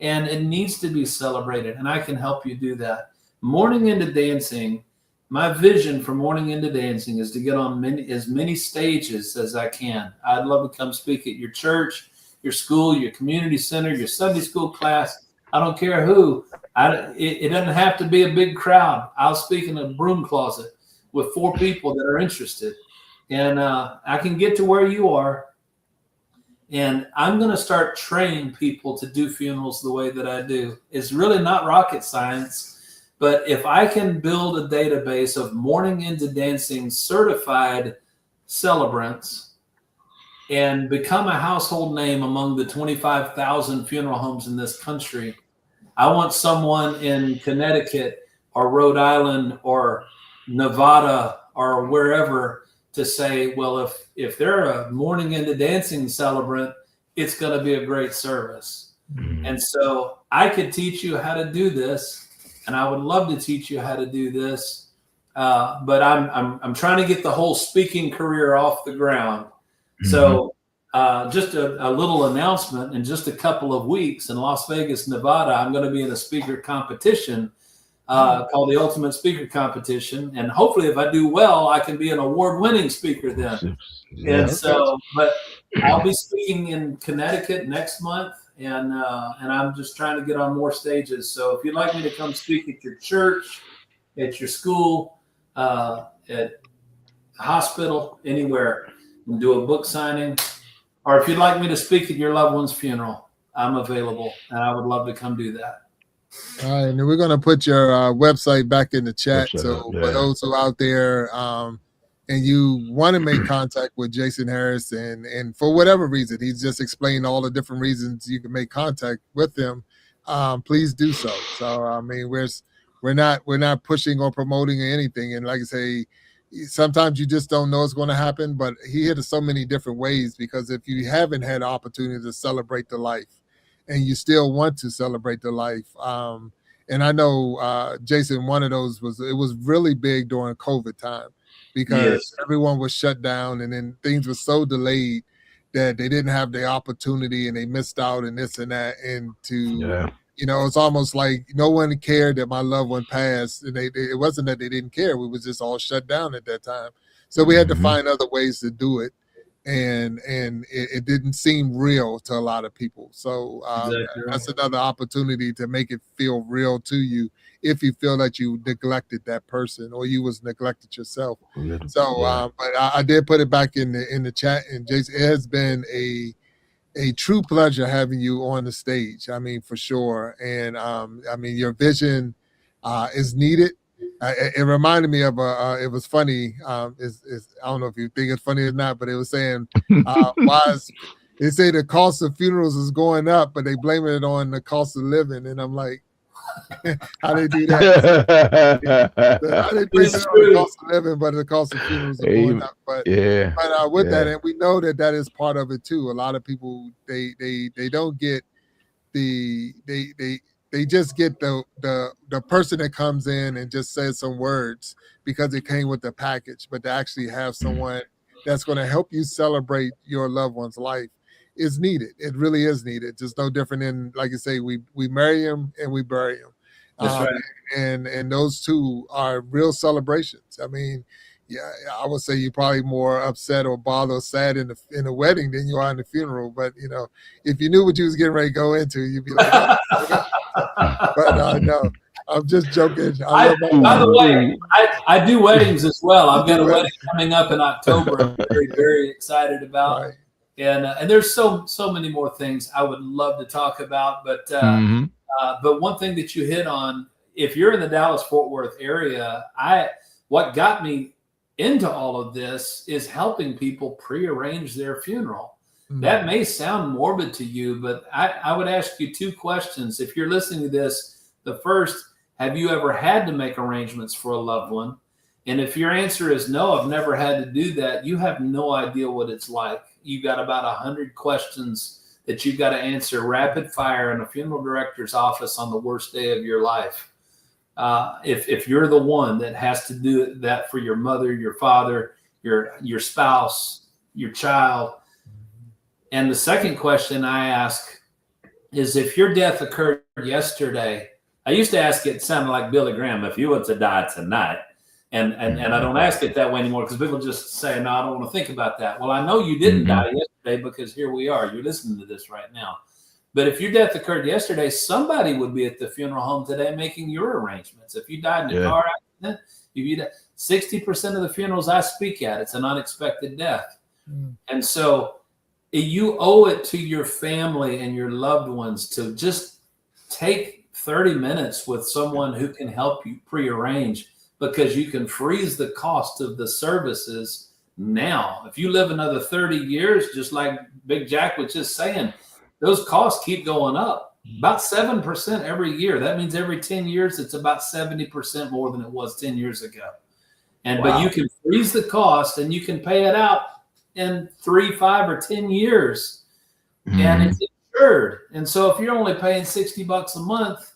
And it needs to be celebrated, and I can help you do that. Morning into dancing, my vision for Morning into Dancing is to get on as many stages as I can. I'd love to come speak at your church, your school, your community center, your Sunday school class. I don't care who. It doesn't have to be a big crowd. I'll speak in a broom closet with 4 people that are interested. And I can get to where you are. And I'm going to start training people to do funerals the way that I do. It's really not rocket science. But if I can build a database of Morning into Dancing certified celebrants and become a household name among the 25,000 funeral homes in this country, I want someone in Connecticut or Rhode Island or Nevada or wherever to say, well, if they're a Morning into Dancing celebrant, it's going to be a great service. And so I could teach you how to do this, and I would love to teach you how to do this. But I'm trying to get the whole speaking career off the ground. So just a little announcement. In just a couple of weeks in Las Vegas, Nevada, I'm going to be in a speaker competition called the Ultimate Speaker Competition. And hopefully if I do well, I can be an award-winning speaker then. And so, but I'll be speaking in Connecticut next month. And I'm just trying to get on more stages. So if you'd like me to come speak at your church, at your school, at a hospital, anywhere, and do a book signing, or if you'd like me to speak at your loved one's funeral, I'm available, and I would love to come do that. All right, and we're going to put your website back in the chat. So for those who are out there and you want to make contact with Jason Harris, and for whatever reason, he's just explained all the different reasons you can make contact with him, please do so. So, I mean, we're not pushing or promoting anything. And like I say, sometimes you just don't know what's going to happen, but he hit us so many different ways, because if you haven't had the opportunity to celebrate the life and you still want to celebrate the life, and I know, Jason, one of those was really big during COVID time, because everyone was shut down, and then things were so delayed that they didn't have the opportunity and they missed out and this and that. And it's almost like no one cared that my loved one passed, and it wasn't that they didn't care. We was just all shut down at that time. So we had to find other ways to do it. and it didn't seem real to a lot of people. So Exactly right. that's another opportunity to make it feel real to you if you feel that you neglected that person or you was neglected yourself. So but I did put it back in the chat, and Jason, it has been a true pleasure having you on the stage. I mean, for sure. And I mean, your vision is needed. It reminded me of it was funny. I don't know if you think it's funny or not, but it was saying, they say the cost of funerals is going up, but they blame it on the cost of living. And I'm like, how they do that? How they blame it on the cost of living, but the cost of funerals are going up. But with that, and we know that is part of it too. A lot of people they don't get they just get the person that comes in and just says some words because it came with the package, but to actually have someone that's going to help you celebrate your loved one's life is needed. It really is needed. Just no different than, like you say, we marry him and we bury him. That's right. And those two are real celebrations. I mean, yeah, I would say you're probably more upset or bothered or sad in the wedding than you are in the funeral. But if you knew what you was getting ready to go into, you'd be like, oh. But no, I'm just joking. By the way, I do weddings as well. I've got a wedding coming up in October. I'm very, very excited about. Right. And there's so many more things I would love to talk about. But but one thing that you hit on, if you're in the Dallas-Fort Worth area, what got me into all of this is helping people prearrange their funeral. That may sound morbid to you, but I would ask you two questions. If you're listening to this, the first, have you ever had to make arrangements for a loved one? And if your answer is no, I've never had to do that, you have no idea what it's like. You've got about 100 questions that you've got to answer rapid fire in a funeral director's office on the worst day of your life. If you're the one that has to do that for your mother, your father, your spouse, your child. And the second question I ask is, if your death occurred yesterday, I used to ask it sounded like Billy Graham, if you were to die tonight. And I don't ask it that way anymore because people just say, no, I don't want to think about that. Well, I know you didn't die yesterday because here we are. You're listening to this right now. But if your death occurred yesterday, somebody would be at the funeral home today making your arrangements. If you died in a car accident, if you died, 60% of the funerals I speak at, it's an unexpected death. And so you owe it to your family and your loved ones to just take 30 minutes with someone who can help you prearrange, because you can freeze the cost of the services now. If you live another 30 years, just like Big Jack was just saying, those costs keep going up about 7% every year. That means every 10 years, it's about 70% more than it was 10 years ago. But you can freeze the cost and you can pay it out in 3, 5, or 10 years, and it's insured. And so if you're only paying $60 a month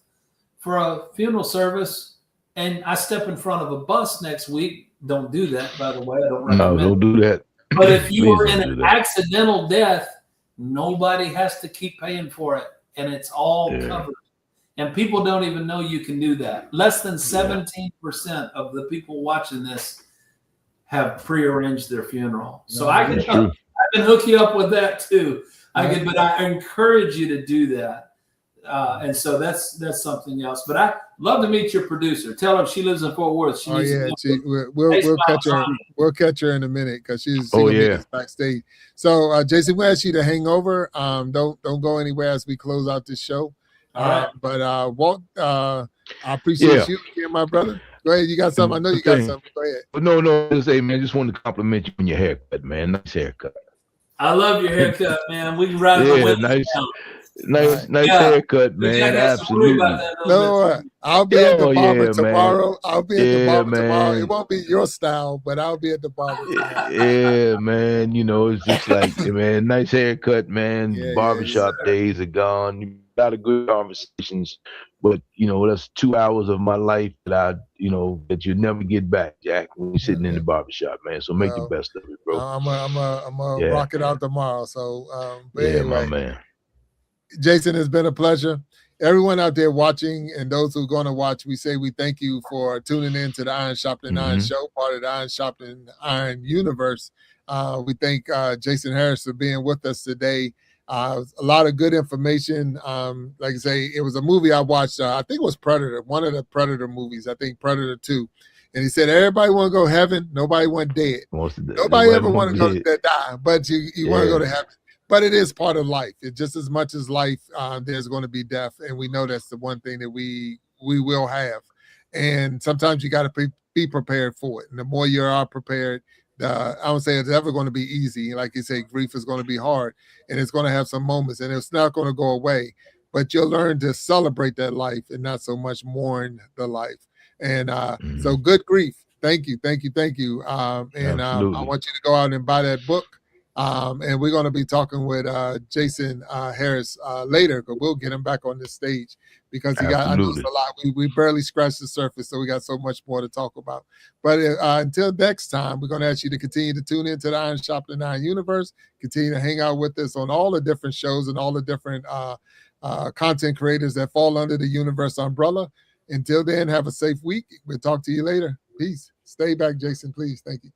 for a funeral service, and I step in front of a bus next week, don't do that, by the way. I don't recommend. No, don't do that. But if you are in an accidental death, nobody has to keep paying for it, and it's all covered. And people don't even know you can do that. Less than 17% of the people watching this have prearranged their funeral. So I can hook you up with that too. But I encourage you to do that. And so that's something else. But I love to meet your producer. Tell her she lives in Fort Worth. We'll catch her in a minute because she's gonna meet us backstage. So Jason, we'll ask you to hang over. Don't go anywhere as we close out this show. But Walt, I appreciate you again, my brother. Go ahead. You got something? I know you got something. Go ahead. But no. Just say, man, just wanted to compliment you on your haircut, man. Nice haircut. I love your haircut, man. We can ride the windows down. Nice haircut, man. Absolutely. No, I'll be at the barber tomorrow. I'll be at the barber tomorrow. It won't be your style, but I'll be at the barber tomorrow. Yeah, man. It's just like, man, nice haircut, man. Barbershop days are gone. You got a good conversations, but that's 2 hours of my life that that you never get back, Jack, when you're sitting in the barbershop, man. So make the best of it, bro. I'm gonna rock it out tomorrow. So, but anyway, my man. Jason, it's been a pleasure. everyone out there watching and those who are going to watch, we say we thank you for tuning in to the Iron Sharpening Iron Show, part of the Iron Sharpening Iron universe. We thank Jason Harris for being with us today. A lot of good information. Like I say, it was a movie I watched. I think it was Predator, one of the Predator movies. I think Predator 2. And he said, everybody want to go to heaven. Nobody want dead. Nobody ever want to go to die, but you want to go to heaven. But it is part of life. It just as much as life, there's going to be death. And we know that's the one thing that we will have. And sometimes you got to be prepared for it. And the more you are prepared, I don't say it's ever going to be easy. Like you say, grief is going to be hard and it's going to have some moments and it's not going to go away. But you'll learn to celebrate that life and not so much mourn the life. And so good grief. Thank you. And I want you to go out and buy that book. And we're going to be talking with Jason Harris later, because we'll get him back on this stage because I know it's a lot. We barely scratched the surface, so we got so much more to talk about. But until next time, we're going to ask you to continue to tune into the Iron Sharpening Iron universe, continue to hang out with us on all the different shows and all the different content creators that fall under the universe umbrella. Until then, have a safe week. We'll talk to you later. Peace. Stay back, Jason, please. Thank you.